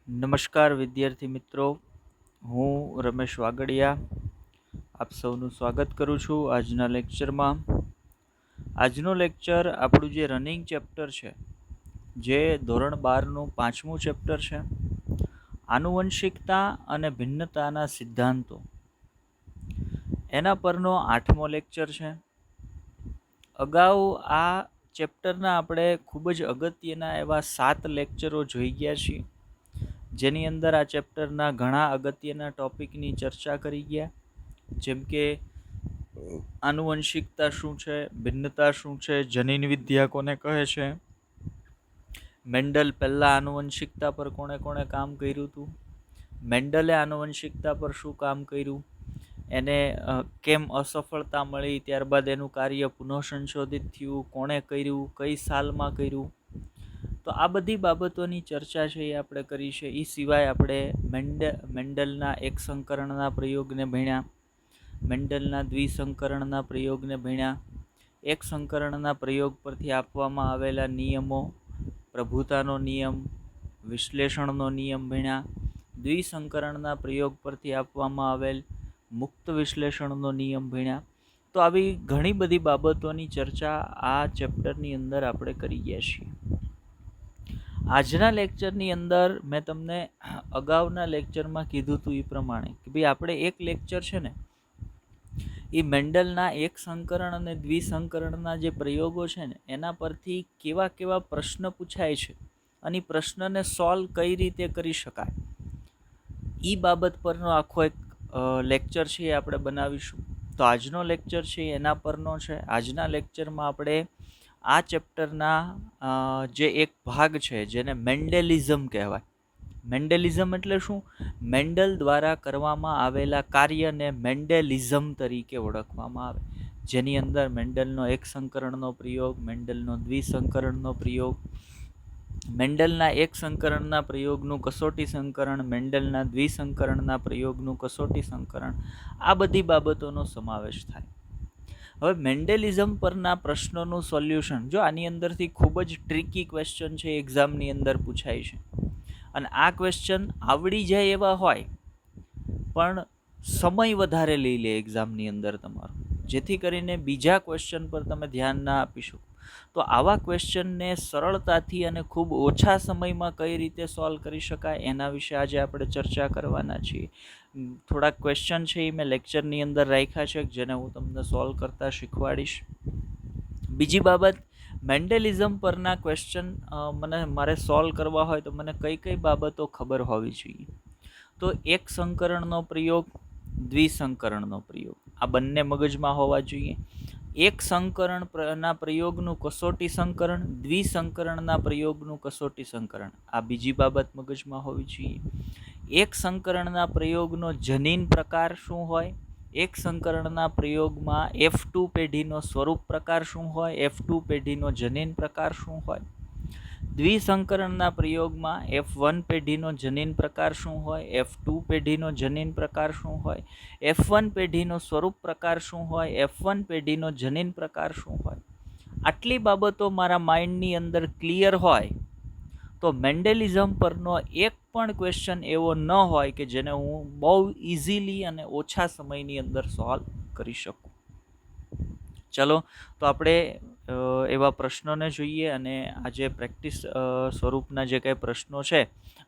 નમસ્કાર વિદ્યાર્થી મિત્રો, હું રમેશ વાગડિયા આપ સૌનું સ્વાગત કરું છું આજના લેક્ચરમાં. આજનો લેક્ચર આપણું જે રનિંગ ચેપ્ટર છે, જે ધોરણ 12નું 5મું ચેપ્ટર છે, આનુવંશિકતા અને ભિન્નતાના સિદ્ધાંતો, એના પરનો 8મો લેક્ચર છે. અગાઉ આ ચેપ્ટરના આપણે ખૂબ જ અગત્યના એવા 7 લેક્ચરો જોઈ ગયા છીએ, જેની અંદર આ ચેપ્ટરના ઘણા અગત્યના ટોપિકની ચર્ચા કરી ગયા, જેમ કે આનુવંશિકતા શું છે, ભિન્નતા શું છે, જનીન વિદ્યા કોને કહે છે, મેન્ડલ પહેલા આનુવંશિકતા પર કોણે કોણે કામ કર્યું હતું, મેન્ડલે આનુવંશિકતા પર શું કામ કર્યું, એને કેમ અસફળતા મળી, ત્યારબાદ એનું કાર્ય પુનઃસંશોધિત થયું, કોણે કર્યું, કઈ સાલમાં કર્યું. તો આ બધી બાબતોની ચર્ચા છે એ આપણે કરી છે. એ સિવાય આપણે મેન્ડલના એક સંકરણના પ્રયોગને ભણ્યા, મેન્ડલના દ્વિસંકરણના પ્રયોગને ભણ્યા, એક સંકરણના પ્રયોગ પરથી આપવામાં આવેલા નિયમો, પ્રભુતાનો નિયમ, વિશ્લેષણનો નિયમ ભણ્યા, દ્વિસંકરણના પ્રયોગ પરથી આપવામાં આવેલ મુક્ત વિશ્લેષણનો નિયમ ભણ્યા. તો આવી ઘણી બધી બાબતોની ચર્ચા આ ચેપ્ટરની અંદર આપણે કરી ગયા છીએ. આજના લેક્ચરની અંદર મેં તમને અગાઉના લેક્ચરમાં કીધું હતું એ પ્રમાણે કે ભાઈ આપણે એક લેક્ચર છે ને એ મેન્ડલના એક સંકરણ અને દ્વિસંકરણના જે પ્રયોગો છે ને એના પરથી કેવા કેવા પ્રશ્ન પૂછાય છે અને પ્રશ્નને સોલ્વ કઈ રીતે કરી શકાય એ બાબત પરનો આખો એક લેક્ચર છે એ આપણે બનાવીશું. તો આજનો લેક્ચર છે એના પરનો છે. આજના લેક્ચરમાં આપણે આ ચેપ્ટરના જે એક ભાગ છે જેને મેન્ડેલિઝમ કહેવાય. મેન્ડેલિઝમ એટલે શું? મેન્ડલ દ્વારા કરવામાં આવેલા કાર્યને મેન્ડેલિઝમ તરીકે ઓળખવામાં આવે, જેની અંદર મેન્ડલનો એક સંકરણનો પ્રયોગ, મેન્ડલનો દ્વિસંકરણનો પ્રયોગ, મેન્ડલના એક સંકરણના પ્રયોગનું કસોટી સંકરણ, મેન્ડલના દ્વિસંકરણના પ્રયોગનું કસોટી સંકરણ, આ બધી બાબતોનો સમાવેશ થાય. હવે મેન્ડેલિઝમ પરના પ્રશ્નોનું સોલ્યુશન, જો આની અંદરથી ખૂબ જ ટ્રિકી ક્વેશ્ચન છે, એક્ઝામની અંદર પૂછાય છે, અને આ ક્વેશ્ચન આવડી જાય એવા હોય પણ સમય વધારે લઈ લે એક્ઝામની અંદર તમારો, જેથી કરીને બીજા ક્વેશ્ચન પર તમે ધ્યાન ના આપી શકો. તો આવા ક્વેશ્ચનને સરળતાથી અને ખૂબ ઓછા સમયમાં કઈ રીતે સોલ્વ કરી શકાય એના વિશે આજે આપણે ચર્ચા કરવાના છીએ. થોડાક ક્વેશ્ચન છે એ મેં લેક્ચરની અંદર રાખ્યા છે, જેને હું તમને સોલ્વ કરતા શીખવાડીશ. બીજી બાબત, મેન્ડેલિઝમ પરના ક્વેશ્ચન મારે સોલ્વ કરવા હોય તો મને કઈ કઈ બાબતો ખબર હોવી જોઈએ? તો એક સંકરણનો પ્રયોગ, દ્વિસંકરણનો પ્રયોગ, આ બંને મગજમાં હોવા જોઈએ. એક સંકરણના પ્રયોગનું કસોટી સંકરણ, દ્વિસંકરણના પ્રયોગનું કસોટી સંકરણ, આ બીજી બાબત મગજમાં હોવી જોઈએ. એક સંકરણના પ્રયોગનો જનીન પ્રકાર શું હોય, એક સંકરણના પ્રયોગમાં F2 પેઢીનો સ્વરૂપ પ્રકાર શું હોય, F2 પેઢીનો જનીન પ્રકાર શું હોય, દ્વિસંકરણના પ્રયોગમાં F1 પેઢીનો જનીન પ્રકાર શું હોય, F2 પેઢીનો જનીન પ્રકાર શું હોય, F1 પેઢીનો સ્વરૂપ પ્રકાર શું હોય, F1 પેઢીનો જનીન પ્રકાર શું હોય. આટલી બાબતો મારા માઇન્ડની અંદર ક્લિયર હોય તો મેન્ડેલિઝમ પરનો એક પણ ક્વેશ્ચન એવો ન હોય કે જેને હું બહુ ઇઝીલી અને ઓછા સમયની અંદર સોલ્વ કરી શકું. ચલો તો આપણે એવા પ્રશ્નોને જોઈએ, અને આજે પ્રેક્ટિસ સ્વરૂપના જે કંઈ પ્રશ્નો છે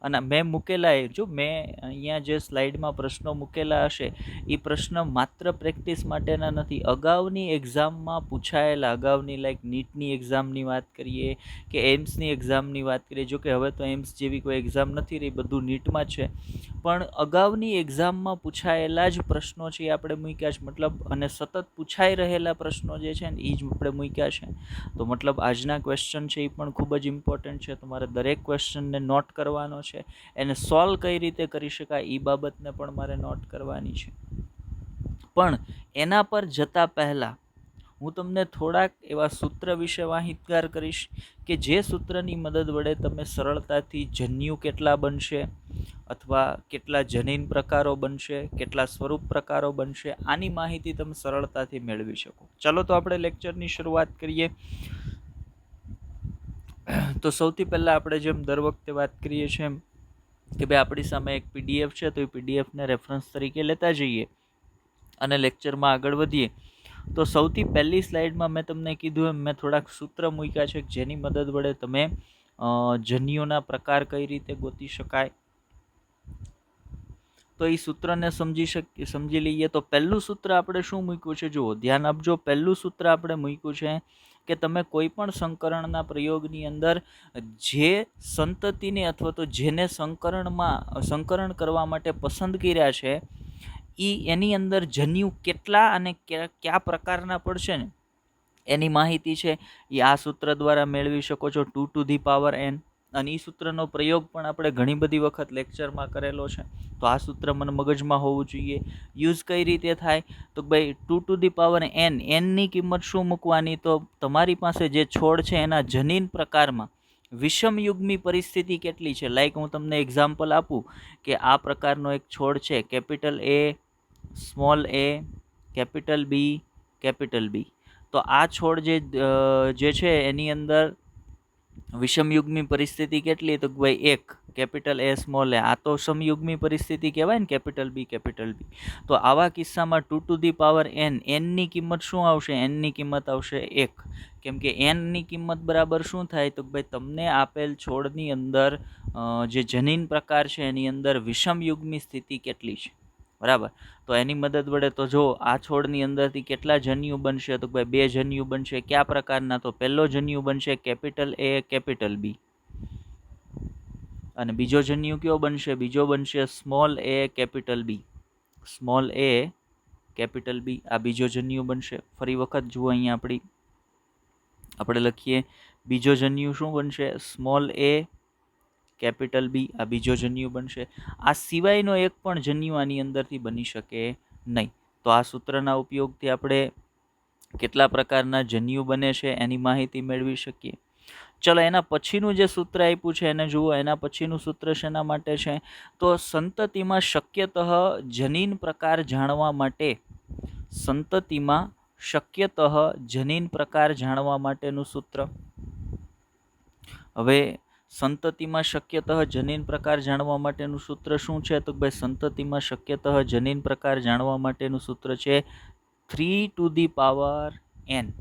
અને મેં મૂકેલા, જો મેં અહીંયા જે સ્લાઇડમાં પ્રશ્નો મૂકેલા હશે એ પ્રશ્ન માત્ર પ્રેક્ટિસ માટેના નથી. અગાઉની એક્ઝામમાં પૂછાયેલા, અગાઉની લાઈક નીટની એક્ઝામની વાત કરીએ કે એમ્સની એક્ઝામની વાત કરીએ, જો કે હવે તો એમ્સ જેવી કોઈ એક્ઝામ નથી રહી, બધું નીટમાં છે, પણ અગાઉની એક્ઝામમાં પૂછાયેલા જ પ્રશ્નો છે એ આપણે મૂક્યા છે, મતલબ, અને સતત પૂછાઈ રહેલા પ્રશ્નો જે છે ને એ જ આપણે મૂક્યા છે. તો મતલબ આજના ક્વેશ્ચન છે એ પણ ખૂબ જ ઇમ્પોર્ટન્ટ છે. તમારે દરેક ક્વેશ્ચનને નોટ કરવાનો છે, એને સોલ્વ કઈ રીતે કરી શકાય એ બાબતને પણ મારે નોટ કરવાની છે. પણ એના પર જતા પહેલા હું તમને થોડાક એવા સૂત્ર વિશે માહિતગાર કરીશ કે જે સૂત્રની મદદ વડે તમે સરળતાથી જન્યુ કેટલા બનશે, અથવા કેટલા જનીન પ્રકારો બનશે, કેટલા સ્વરૂપ પ્રકારો બનશે, આની માહિતી તમે સરળતાથી મેળવી શકો. ચાલો તો આપણે લેક્ચરની શરૂઆત કરીએ. તો સૌથી પહેલા આપણે જેમ દર વખતે વાત કરીએ છીએ એમ કે ભાઈ આપણી સામે એક PDF છે, તો એ PDFને રેફરન્સ તરીકે લેતા જઈએ અને લેક્ચરમાં આગળ વધીએ. તો સૌથી પહેલી સ્લાઇડમાં મેં તમને કીધું એમ મેં થોડાક સૂત્ર મૂક્યા છે, જેની મદદ વડે તમે જન્યુઓના પ્રકાર કઈ રીતે ગોતી શકાય, તો એ સૂત્રને સમજી લઈએ. તો પહેલું સૂત્ર આપણે શું મૂક્યું છે, જુઓ ધ્યાન આપજો. પહેલું સૂત્ર આપણે મૂક્યું છે કે તમે કોઈ પણ સંકરણના પ્રયોગની અંદર જે સંતતિને અથવા તો જેને સંકરણ કરવા માટે પસંદ કર્યા છે એની અંદર જન્યુ કેટલા અને કયા પ્રકારના પડશે ને એની માહિતી છે એ આ સૂત્ર દ્વારા મેળવી શકો છો, 2 to the power n. અને એ સૂત્રનો પ્રયોગ પણ આપણે ઘણી બધી વખત લેક્ચરમાં કરેલો છે, તો આ સૂત્ર મને મગજમાં હોવું જોઈએ. યુઝ કઈ રીતે થાય, તો ભાઈ 2 to the power n, એનની કિંમત શું મૂકવાની, તો તમારી પાસે જે છોડ છે એના જનીન પ્રકારમાં વિષમયુગ્મી પરિસ્થિતિ કેટલી છે. લાઈક હું તમને એક્ઝામ્પલ આપું કે આ પ્રકારનો એક છોડ છે, capital A, small a, capital B, capital B. તો આ છોડ જે છે એની અંદર વિષમયુગ્મી પરિસ્થિતિ કેટલી, તો ભાઈ 1, કેપિટલ A, સ્મોલ a. આ તો સમયુગ્મી પરિસ્થિતિ કહેવાય ને, કેપિટલ B, કેપિટલ B. તો આવા કિસ્સામાં 2 to the power n, ની કિંમત શું આવશે, ની કિંમત આવશે 1. કેમ કે ની કિંમત બરાબર શું થાય, તો ભાઈ તમને આપેલ છોડની અંદર જે જનીન પ્રકાર છે એની અંદર વિષમયુગ્મી સ્થિતિ કેટલી છે, બરાબર. તો એની મદદ વડે તો જો આ છોડની અંદરથી કેટલા જન્યુ બનશે, તો ભાઈ 2 જન્યુ બનશે. કયા પ્રકારના, તો પહેલો જન્યુ બનશે કેપિટલ A, કેપિટલ B. અને બીજો જન્યુ કયો બનશે, બીજો બનશે small a, capital B, small a, capital B. આ બીજો જન્યુ બનશે. ફરી વખત જુઓ, અહીંયા આપણે લખીએ, બીજો જન્યુ શું બનશે, સ્મોલ a, કેપિટલ B. આ બીજો જન્યુ બનશે. આ સિવાયનો એક પણ જન્યુ આની અંદરથી બની શકે નહીં. તો આ સૂત્રના ઉપયોગથી આપણે કેટલા પ્રકારના જન્યુ બને છે એની માહિતી મેળવી શકીએ. ચલો, એના પછીનું જે સૂત્ર આપ્યું છે એને જુઓ. એના પછીનું સૂત્ર શેના માટે છે, તો સંતતિમાં શક્યતઃ જનીન પ્રકાર જાણવા માટે, સંતતિમાં શક્યતઃ જનીન પ્રકાર જાણવા માટેનું સૂત્ર. હવે સંતતિમાં શક્યતઃ જનીન પ્રકાર જાણવા માટેનું સૂત્ર શું છે, તો ભાઈ સંતતિમાં શક્યતઃ જનીન પ્રકાર જાણવા માટેનું સૂત્ર છે 3 to the power n,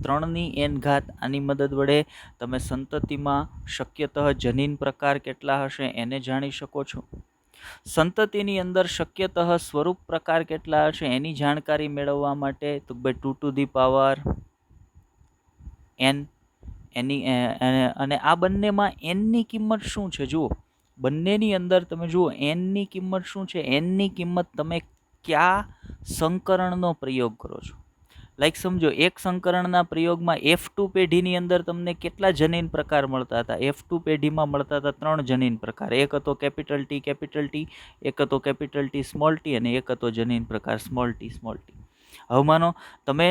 3 ની n ઘાત. આની મદદ વડે તમે સંતતિમાં શક્યતઃ જનીન પ્રકાર કેટલા હશે એને જાણી શકો છો. સંતતિની અંદર શક્યતઃ સ્વરૂપ પ્રકાર કેટલા હશે એની જાણકારી મેળવવા માટે, તો ભાઈ 2 to the power n. અને આ બંનેમાં ની કિંમત શું છે, જુઓ બંનેની અંદર તમે જુઓ ની કિંમત શું છે, ની કિંમત તમે કયા સંકરણનો પ્રયોગ કરો છો. લાઈક સમજો, એક સંકરણના પ્રયોગમાં F2 પેઢીની અંદર તમને કેટલા જનીન પ્રકાર મળતા હતા, F2 પેઢીમાં મળતા હતા 3 જનીન પ્રકાર. એક હતો કેપિટલ T, કેપિટલ T, એક હતો કેપિટલ T, સ્મોલ t, અને એક હતો જનીન પ્રકાર સ્મોલ t, સ્મોલ t. હવે માનો તમે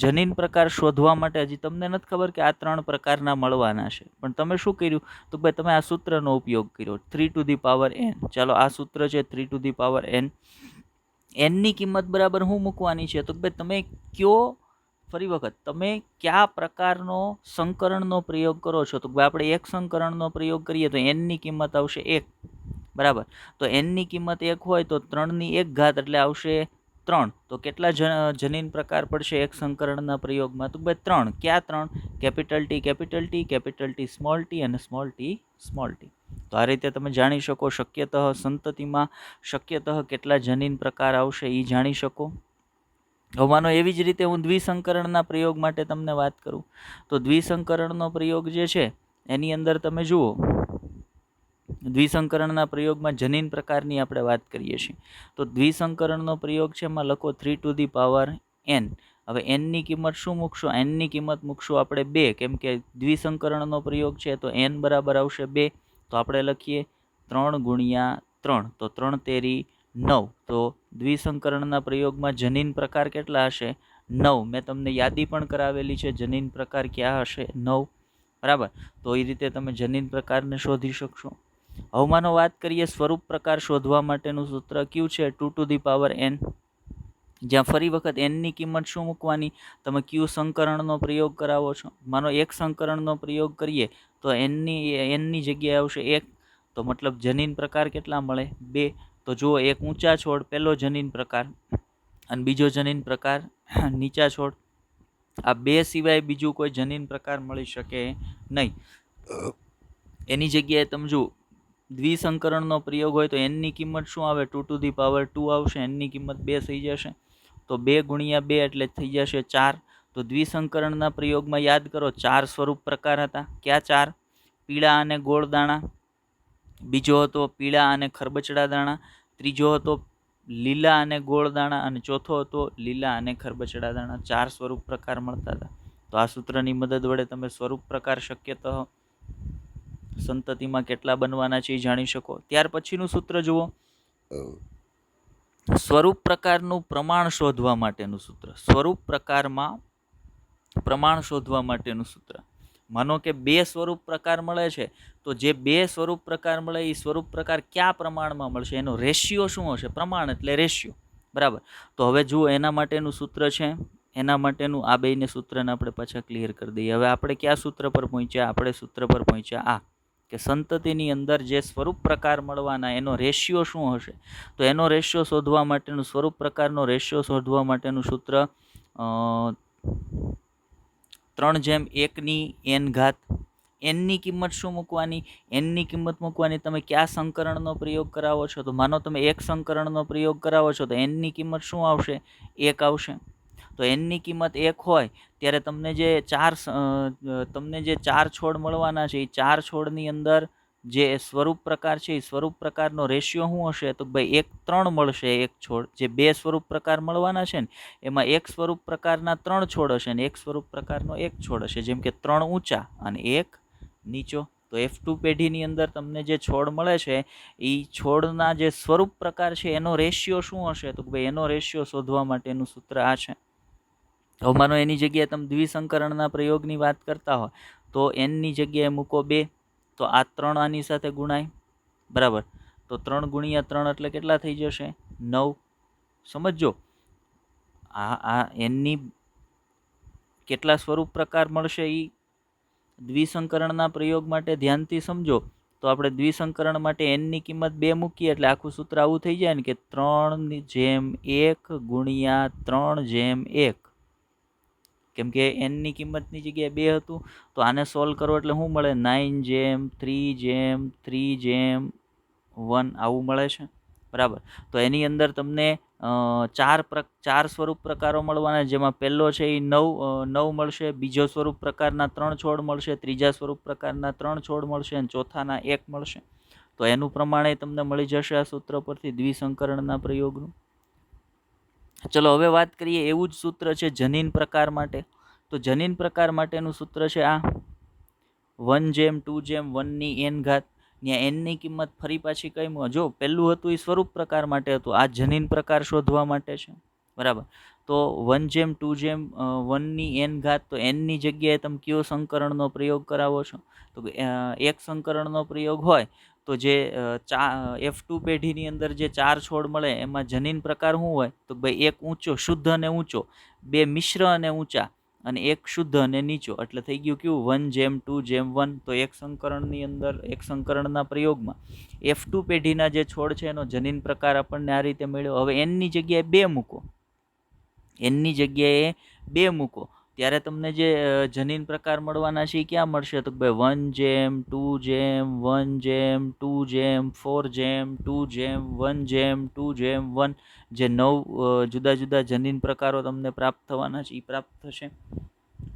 જનીન પ્રકાર શોધવા માટે હજી તમને નથી ખબર કે આ 3 પ્રકારના મળવાના છે, પણ તમે શું કર્યું, તો ભાઈ તમે આ સૂત્રનો ઉપયોગ કર્યો 3 to the power n. ચાલો, આ સૂત્ર છે 3 to the power n. ની કિંમત બરાબર શું મૂકવાની છે, તો ભાઈ તમે ફરી વખત તમે કયા પ્રકારનો સંકરણનો પ્રયોગ કરો છો, તો આપણે એક સંકરણનો પ્રયોગ કરીએ તો ની કિંમત આવશે 1, બરાબર. તો ની કિંમત 1 હોય તો 3 ની 1 ઘાત એટલે આવશે 3. તો કેટલા જનીન પ્રકાર પડશે એક સંકરણના પ્રયોગમાં, તો ભાઈ 3. ક્યાં 3? Capital T, capital T, capital T, small t, અને સ્મોલ t, સ્મોલ t. તો આ રીતે તમે જાણી શકો, શક્યતઃ સંતતિમાં શક્યતઃ કેટલા જનીન પ્રકાર આવશે એ જાણી શકો. હવે માનો એવી જ રીતે હું દ્વિસંકરણના પ્રયોગ માટે તમને વાત કરું, તો દ્વિસંકરણનો પ્રયોગ જે છે એની અંદર તમે જુઓ, દ્વિસંકરણના પ્રયોગમાં જનીન પ્રકારની આપણે વાત કરીએ છીએ. તો દ્વિસંકરણનો પ્રયોગ છે એમાં લખો 3 to the power n. હવે ની કિંમત શું મૂકશો, ની કિંમત મૂકશું આપણે 2, કેમ કે દ્વિસંકરણનો પ્રયોગ છે તો n બરાબર આવશે 2. તો આપણે લખીએ 3 ગુણ્યા 3, તો 3 તેરી 9. તો દ્વિસંકરણના પ્રયોગમાં જનીન પ્રકાર કેટલા હશે, 9. મેં તમને યાદી પણ કરાવેલી છે, જનીન પ્રકાર ક્યાં હશે, 9, બરાબર. તો એ રીતે તમે જનીન પ્રકારને શોધી શકશો. હવે માનો વાત કરીએ સ્વરૂપ પ્રકાર શોધવા માટેનું સૂત્ર કયું છે, 2 to the power n. જ્યાં ફરી વખત ની કિંમત શું મૂકવાની, તમે કયું સંકરણનો પ્રયોગ કરાવો છો. માનો એક સંકરણનો પ્રયોગ કરીએ તો ની જગ્યાએ આવશે 1, તો મતલબ જનીન પ્રકાર કેટલા મળે? 2. તો જુઓ, એક ઊંચા છોડ પહેલો જનીન પ્રકાર અને બીજો જનીન પ્રકાર નીચા છોડ. આ 2 સિવાય બીજું કોઈ જનીન પ્રકાર મળી શકે નહીં. એની જગ્યાએ તમે જુઓ, દ્વિસંકરણનો પ્રયોગ હોય તો એનની કિંમત શું આવે? 2 આવશે. એનની કિંમત 2 થઈ જશે. તો 2 × 2 એટલે થઈ જશે 4. તો દ્વિસંકરણના પ્રયોગમાં યાદ કરો 4 સ્વરૂપ પ્રકાર હતા. ક્યાં 4? પીળા અને ગોળ દાણા, બીજો હતો પીળા અને ખરબચડા દાણા, ત્રીજો હતો લીલા અને ગોળ દાણા અને ચોથો હતો લીલા અને ખરબચડા દાણા. 4 સ્વરૂપ પ્રકાર મળતા હતા. તો આ સૂત્રની મદદ વડે તમે સ્વરૂપ પ્રકાર શક્યતઃ સંતતિમાં કેટલા બનવાના છે એ જાણી શકો. ત્યાર પછીનું સૂત્ર જુઓ, સ્વરૂપ પ્રકારનું પ્રમાણ શોધવા માટેનું સૂત્ર. સ્વરૂપ પ્રકારમાં પ્રમાણ શોધવા માટેનું સૂત્ર. માનો કે 2 સ્વરૂપ પ્રકાર મળે છે, તો જે 2 સ્વરૂપ પ્રકાર મળે એ સ્વરૂપ પ્રકાર કયા પ્રમાણમાં મળશે, એનો રેશિયો શું હશે? પ્રમાણ એટલે રેશિયો, બરાબર. તો હવે જુઓ, એના માટેનું સૂત્ર છે, એના માટેનું આ બેયને સૂત્રને આપણે પાછા ક્લિયર કરી દઈએ. હવે આપણે કયા સૂત્ર પર પહોંચ્યા? આપણે સૂત્ર પર પહોંચ્યા આ કે સંતતિની અંદર જે સ્વરૂપ પ્રકાર મળવાના એનો રેશિયો શું હશે. તો એનો રેશિયો શોધવા માટેનું, સ્વરૂપ પ્રકારનો રેશિયો શોધવા માટેનું સૂત્ર 3/n. એનની કિંમત શું મૂકવાની? એનની કિંમત મૂકવાની તમે કયા સંકરણનો પ્રયોગ કરાવો છો? તો માનો તમે એક સંકરણનો પ્રયોગ કરાવો છો તો એનની કિંમત શું આવશે? 1 આવશે. તો એનની કિંમત 1 હોય ત્યારે તમને જે 4 છોડ મળવાના છે એ 4 છોડની અંદર જે સ્વરૂપ પ્રકાર છે એ સ્વરૂપ પ્રકારનો રેશિયો શું હશે? તો ભાઈ 1:3 મળશે એક છોડ. જે 2 સ્વરૂપ પ્રકાર મળવાના છે ને એમાં એક સ્વરૂપ પ્રકારના 3 છોડ હશે અને એક સ્વરૂપ પ્રકારનો 1 છોડ હશે. જેમ કે 3 ઊંચા અને 1 નીચો. તો F2 પેઢીની અંદર તમને જે છોડ મળે છે એ છોડના જે સ્વરૂપ પ્રકાર છે એનો રેશિયો શું હશે? તો ભાઈ એનો રેશિયો શોધવા માટેનું સૂત્ર આ છે. હવે માનો એની જગ્યાએ તમે દ્વિસંકરણના પ્રયોગની વાત કરતા હોય તો એનની જગ્યાએ મૂકો 2, તો આ 3 આની સાથે ગુણાય, બરાબર. તો 3 × 3 એટલે કેટલા થઈ જશે? 9. સમજો, આ એનની કેટલા સ્વરૂપ પ્રકાર મળશે એ દ્વિસંકરણના પ્રયોગ માટે ધ્યાનથી સમજો. તો આપણે દ્વિસંકરણ માટે એનની કિંમત 2 મૂકીએ એટલે આખું સૂત્ર આવું થઈ જાય ને કે 3/1 × 3/1. કેમ કે એનની કિંમતની જગ્યાએ 2 હતું. તો આને સોલ્વ કરો એટલે શું મળે? 9/3/3/1 આવું મળે છે, બરાબર. તો એની અંદર તમને 4 સ્વરૂપ પ્રકારો મળવાના, જેમાં પહેલો છે એ 9 મળશે, બીજો સ્વરૂપ પ્રકારના 3 છોડ મળશે, ત્રીજા સ્વરૂપ પ્રકારના 3 છોડ મળશે અને ચોથાના 1 મળશે. તો એનું પ્રમાણે તમને મળી જશે આ સૂત્ર પરથી દ્વિસંકરણના પ્રયોગનું. ચલો હવે વાત કરીએ, એવું જ સૂત્ર છે જનીન પ્રકાર માટે. તો જનીન પ્રકાર માટેનું સૂત્ર છે આ 1/2/1/n. ત્યાં એનની કિંમત ફરી પાછી કઈ જો પહેલું હતું એ સ્વરૂપ પ્રકાર માટે હતું, આ જનીન પ્રકાર શોધવા માટે છે, બરાબર. તો 1/2/1/n. તો એનની જગ્યાએ તમે કયો સંકરણનો પ્રયોગ કરાવો છો? તો એક સંકરણનો પ્રયોગ હોય તો જે F2 પેઢીની અંદર જે 4 છોડ મળે એમાં જનીન પ્રકાર શું હોય? તો ભાઈ એક ઊંચો શુદ્ધ અને ઊંચો, 2 મિશ્ર અને ઊંચા અને એક શુદ્ધ અને નીચો. એટલે થઈ ગયું કેવું? 1/2/1. તો એક સંકરણની અંદર, એક સંકરણના પ્રયોગમાં F2 પેઢીના જે છોડ છે એનો જનીન પ્રકાર આપણને આ રીતે મળ્યો. હવે એનની જગ્યાએ 2 મૂકો, એનની જગ્યાએ 2 મૂકો ત્યારે તમને જે જનીન પ્રકાર મળવાના છે એ ક્યાં મળશે? તો ભાઈ 1/2/1/4/2/1/1 જે 9 જુદા જુદા જનીન પ્રકારો તમને પ્રાપ્ત થવાના છે એ પ્રાપ્ત થશે.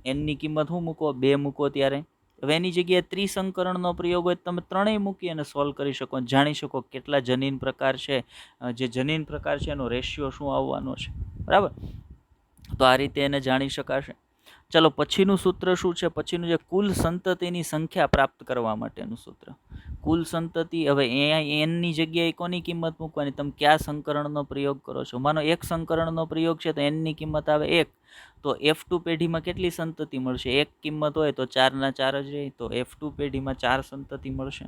એનની કિંમત શું મૂકો? 2 મૂકો ત્યારે. હવે એની જગ્યાએ ત્રિસંકરણનો પ્રયોગ હોય તમે 3 મૂકી અને સોલ્વ કરી શકો, જાણી શકો કેટલા જનીન પ્રકાર છે, જે જનીન પ્રકાર છે એનો રેશિયો શું આવવાનો છે, બરાબર. તો આ રીતે એને જાણી શકાશે. ચલો પછીનું સૂત્ર શું છે? પછીનું જે કુલ સંતતિની સંખ્યા પ્રાપ્ત કરવા માટેનું સૂત્ર. કુલ સંતતિ, હવે એનની જગ્યાએ કોની કિંમત મૂકવાની? તમે કયા સંકરણનો પ્રયોગ કરો છો? માનો એક સંકરણનો પ્રયોગ છે તો એનની કિંમત આવે 1. તો F2 પેઢીમાં કેટલી સંતતિ મળશે? 1 કિંમત હોય તો 4 ના 4 જ રહે, તો F2 પેઢીમાં 4 સંતતિ મળશે.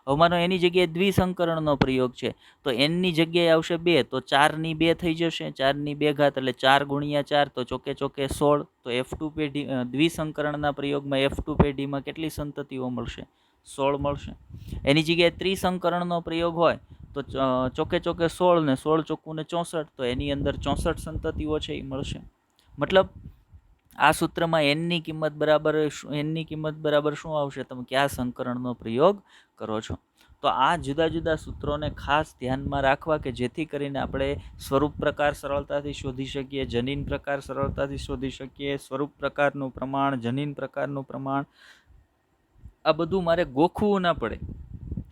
હવે માનો એની જગ્યાએ દ્વિસંકરણનો પ્રયોગ છે તો એનની જગ્યાએ આવશે 2, તો 4ની 2 થઈ જશે, 4ની 2 ઘાત એટલે 4 × 4 તો ચોકે 16. તો F2 પેઢી દ્વિસંકરણના પ્રયોગમાં F2 પેઢીમાં કેટલી સંતતિઓ મળશે? 16 મળશે. એની જગ્યાએ ત્રિસંકરણનો પ્રયોગ હોય તો ચોકે ચોકે 16 ને 16 ચોખ્ખું ને 64, તો એની અંદર 64 સંતતિઓ છે એ મળશે. મતલબ આ સૂત્રમાં એનની કિંમત બરાબર શું આવશે? તમે કયા સંકરણનો પ્રયોગ કરો છો? તો આ જુદા જુદા સૂત્રોને ખાસ ધ્યાનમાં રાખવા કે જેથી કરીને આપણે સ્વરૂપ પ્રકાર સરળતાથી શોધી શકીએ, જનીન પ્રકાર સરળતાથી શોધી શકીએ, સ્વરૂપ પ્રકારનું પ્રમાણ, જનીન પ્રકારનું પ્રમાણ, આ બધું મારે ગોખવું ના પડે.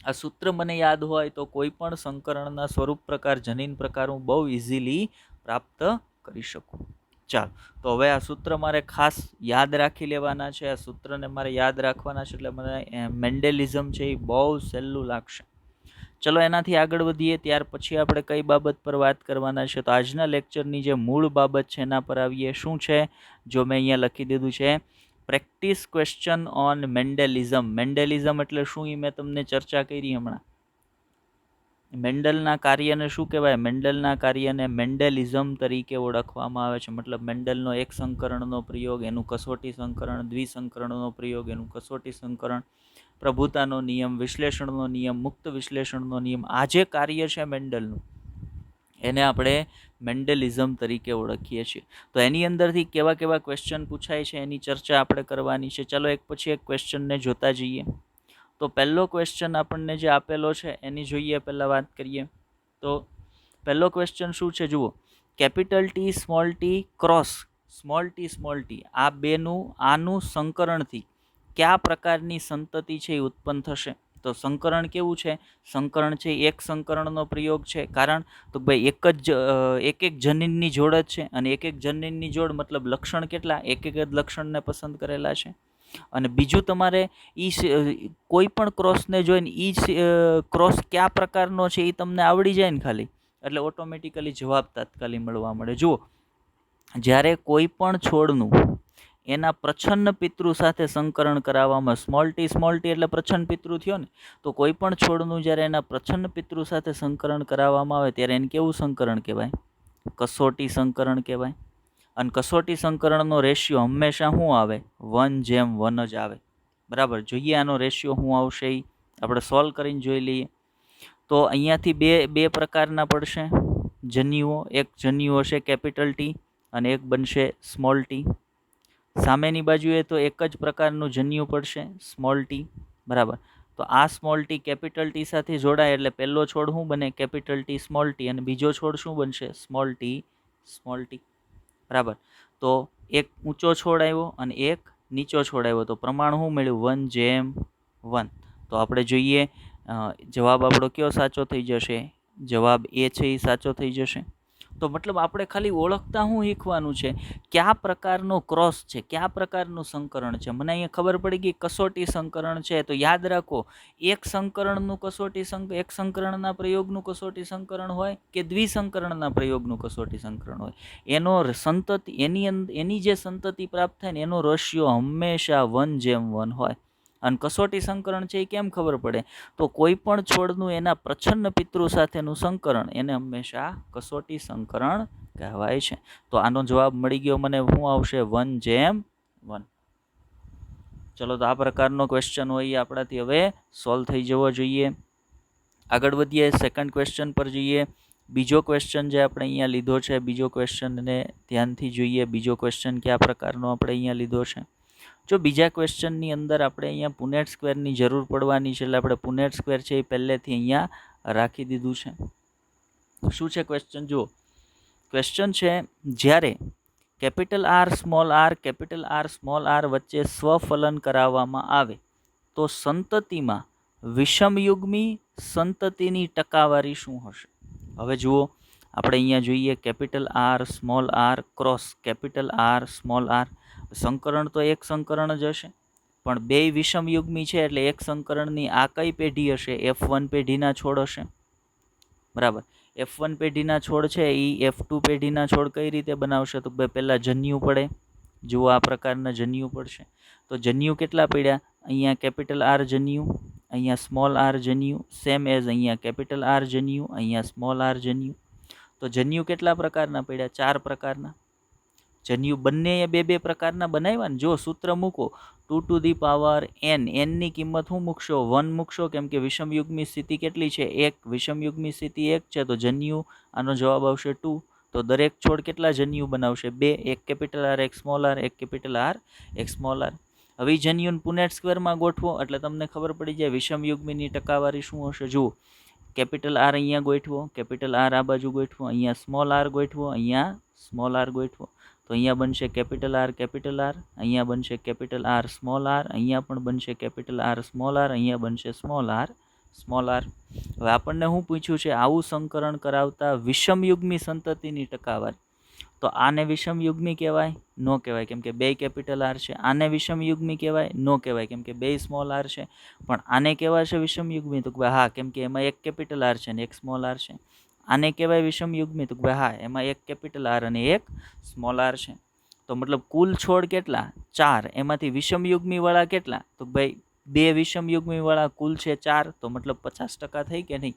આ સૂત્ર મને યાદ હોય તો કોઈ પણ સંકરણના સ્વરૂપ પ્રકાર, જનીન પ્રકાર હું બહુ ઇઝીલી પ્રાપ્ત કરી શકું. ચાલો, તો હવે આ સૂત્ર મારે ખાસ યાદ રાખી લેવાના છે. આ સૂત્રને મારે યાદ રાખવાના છે એટલે મને મેન્ડેલિઝમ છે એ બહુ સહેલું લાગશે. ચલો એનાથી આગળ વધીએ. ત્યાર પછી આપણે કઈ બાબત પર વાત કરવાના છે? તો આજના લેક્ચરની જે મૂળ બાબત છે એના પર આવીએ. શું છે? જો મેં અહીંયા લખી દીધું છે practice question on Mendelism. Mendelism એટલે શું એ મેં તમને ચર્ચા કરી હમણાં. મેન્ડલના કાર્યને શું કહેવાય? મેન્ડલના કાર્યને મેન્ડેલિઝમ તરીકે ઓળખવામાં આવે છે. મતલબ મેન્ડલનો એક સંકરણનો પ્રયોગ એનું કસોટી સંકરણ, દ્વિસંકરણનો પ્રયોગ એનું કસોટી સંકરણ, પ્રભુતાનો નિયમ, વિશ્લેષણનો નિયમ, મુક્ત વિશ્લેષણનો નિયમ, આ જે કાર્ય છે મેન્ડલનું એને આપણે મેન્ડેલિઝમ તરીકે ઓળખીએ છીએ. તો એની અંદરથી કેવા કેવા ક્વેશ્ચન પૂછાય છે એની ચર્ચા આપણે કરવાની છે. ચલો એક પછી એક ક્વેશ્ચનને જોતા જઈએ. તો પહેલો ક્વેશ્ચન આપણને જે આપેલો છે એની જોઈએ પહેલાં વાત કરીએ. તો પહેલો ક્વેશ્ચન શું છે જુઓ, capital T cross small T આ બેનું આનું સંકરણથી કયા પ્રકારની સંતતિ છે એ ઉત્પન્ન થશે? તો સંકરણ કેવું છે? સંકરણ છે એક સંકરણનો પ્રયોગ છે. કારણ તો ભાઈ એક જનીનની જોડ જ છે, અને એક જનીનની જોડ મતલબ લક્ષણ કેટલા? એક જ લક્ષણને પસંદ કરેલા છે. અને બીજું તમારે કોઈ પણ ક્રોસને જોઈને ક્રોસ કયા પ્રકારનો છે એ તમને આવડી જાય ને ખાલી, એટલે ઓટોમેટિકલી જવાબ તાત્કાલિક મળવા મળે. જુઓ, જ્યારે કોઈ પણ છોડનું એના પ્રચ્છન્ન પિતૃ સાથે સંકરણ કરાવવામાં, સ્મોલ ટી એટલે પ્રચ્છન્ન પિતૃ થયો ને, તો કોઈ પણ છોડનું જ્યારે એના પ્રચ્છન્ન પિતૃ સાથે સંકરણ કરાવવામાં આવે ત્યારે એને કેવું સંકરણ કહેવાય? કસોટી સંકરણ કહેવાય. અને કસોટી સંકરણનો રેશિયો હંમેશા શું આવે? 1:1 જ આવે. બરાબર. જોઈએ આનો રેશિયો શું આવશે એ આપણે સોલ્વ કરીને જોઈ લઈએ. તો અહીંયાથી બે પ્રકારના પડશે જન્યુઓ. એક જન્યુ હશે કેપિટલ ટી અને એક બનશે સ્મોલ ટી. સામેની બાજુએ તો એક જ પ્રકારનું જન્યુ પડશે, સ્મોલ ટી. બરાબર. તો આ સ્મોલ ટી કેપિટલ ટી સાથે જોડાય એટલે પહેલો છોડ શું બને? Capital T small T. અને બીજો છોડ શું બનશે? Small t small T. બરાબર. તો એક ઊંચો છોડ આવ્યો અને એક નીચો છોડ આવ્યો, તો પ્રમાણ શું મળ્યું? 1:1. તો આપણે જોઈએ જવાબ આપણો કયો સાચો થઈ જશે? જવાબ એ છે એ સાચો થઈ જશે. તો મતલબ આપણે ખાલી ઓળખતા શું શીખવાનું છે? કયા પ્રકારનો ક્રોસ છે, કયા પ્રકારનું સંકરણ છે. મને અહીંયા ખબર પડી ગઈ કસોટી સંકરણ છે. તો યાદ રાખો, એક સંકરણનું એક સંકરણના પ્રયોગનું કસોટી સંકરણ હોય કે દ્વિસંકરણના પ્રયોગનું કસોટી સંકરણ હોય, એનો સંતતિ એની જે સંતતિ પ્રાપ્ત થાય ને એનો રેશિયો હંમેશા 1:1 હોય. અને કસોટી સંકરણ છે એ કેમ ખબર પડે? તો કોઈ પણ છોડનું એના પ્રચ્છન્ન પિતૃ સાથેનું સંકરણ એને હંમેશા કસોટી સંકરણ કહેવાય છે. તો આનો જવાબ મળી ગયો મને. શું આવશે? 1:1. ચલો, તો આ પ્રકારનો ક્વેશ્ચન હોય એ આપણાથી હવે સોલ્વ થઈ જવો જોઈએ. આગળ વધીએ, સેકન્ડ ક્વેશ્ચન પર જઈએ. બીજો ક્વેશ્ચન જે આપણે અહીંયા લીધો છે, બીજો ક્વેશ્ચનને ધ્યાનથી જોઈએ. બીજો ક્વેશ્ચન કયા પ્રકારનો આપણે અહીંયા લીધો છે? જો બીજા ક્વેશ્ચનની અંદર આપણે અહીંયા પુનેટ સ્ક્વેરની જરૂર પડવાની છે, એટલે આપણે પુનેટ સ્ક્વેર છે એ પહેલેથી અહીંયા રાખી દીધું છે. શું છે ક્વેશ્ચન? જુઓ, ક્વેશ્ચન છે જ્યારે કેપિટલ આર સ્મોલ આર વચ્ચે સ્વફલન કરાવવામાં આવે તો સંતતિમાં વિષમયુગ્મી સંતતિની ટકાવારી શું હશે? હવે જુઓ, આપણે અહીંયા જોઈએ capital R cross capital R small r. સંકરણ તો એક સંકરણ જ હશે, પણ બે વિષમયુગ્મી છે એટલે એક સંકરણની આ કઈ પેઢી હશે? F1 પેઢીના છોડ હશે. બરાબર. F1 પેઢીના છોડ છે એ F2 પેઢીના છોડ કઈ રીતે બનાવશે? તો પહેલાં જન્યુ પડે. જુઓ, આ પ્રકારના જન્યુ પડશે. તો જન્યુ કેટલા પડ્યા? અહીંયા કેપિટલ આર જન્યુ, અહીંયા સ્મોલ આર જન્યુ, સેમ એઝ અહીંયા કેપિટલ આર જન્યુ, અહીંયા સ્મોલ આર જન્યુ. તો જન્યુ કેટલા પ્રકારના પડ્યા? 4 પ્રકારના. જન્યુ બંને બે બે પ્રકારના બનાવ્યા ને. જો સૂત્ર મૂકો 2 to the power n, n ની કિંમત શું મૂકશો? 1 મૂકશો, કેમ કે વિષમયુગ્મી સ્થિતિ કેટલી છે? 1. વિષમયુગ્મી સ્થિતિ 1 છે તો જન્યુ, આનો જવાબ આવશે 2. તો દરેક છોડ કેટલા જન્યુ બનાવશે? 2. એક કેપિટલ આર એક સ્મોલ આર, એક કેપિટલ આર એક સ્મોલ આર. હવે જન્યુન પુનેટ સ્ક્વેરમાં ગોઠવો એટલે તમને ખબર પડી જાય વિષમયુગ્મીની ટકાવારી શું હશે. જુઓ, કેપિટલ આર અહીંયા ગોઠવો, કેપિટલ આર આ બાજુ ગોઠવો, અહીંયા સ્મોલ આર ગોઠવો, અહીંયા સ્મોલ આર ગોઠવો. તો અહીંયા બનશે કેપિટલ આર, અહીંયા બનશે કેપિટલ આર સ્મોલ આર, અહીંયા પણ બનશે કેપિટલ આર સ્મોલ આર, અહીંયા બનશે સ્મોલ આર સ્મોલ આર. હવે આપણને શું પૂછ્યું છે? આવું સંકરણ કરાવતા વિષમયુગ્મી સંતતિની ટકાવારી. તો આને વિષમયુગ્મી કહેવાય? નો કહેવાય, કેમ કે બે કેપિટલ આર છે. આને વિષમયુગ્મી કહેવાય? નો કહેવાય, કેમ કે બે સ્મોલ આર છે. પણ આને કહેવાય છે વિષમયુગ્મી? તો હા, કેમ કે એમાં એક કેપિટલ આર છે ને એક સ્મોલ આર છે. આને કહેવાય વિષમયુગ્મી? તો હા, એમાં એક કેપિટલ આર અને એક સ્મોલ આર છે. તો મતલબ કુલ છોડ કેટલા? 4. એમાંથી વિષમયુગ્મી વાળા કેટલા? તો ભાઈ બે વિષમયુગ્મી વાળા કુલ છે 4. તો મતલબ 50% થઈ કે નહીં?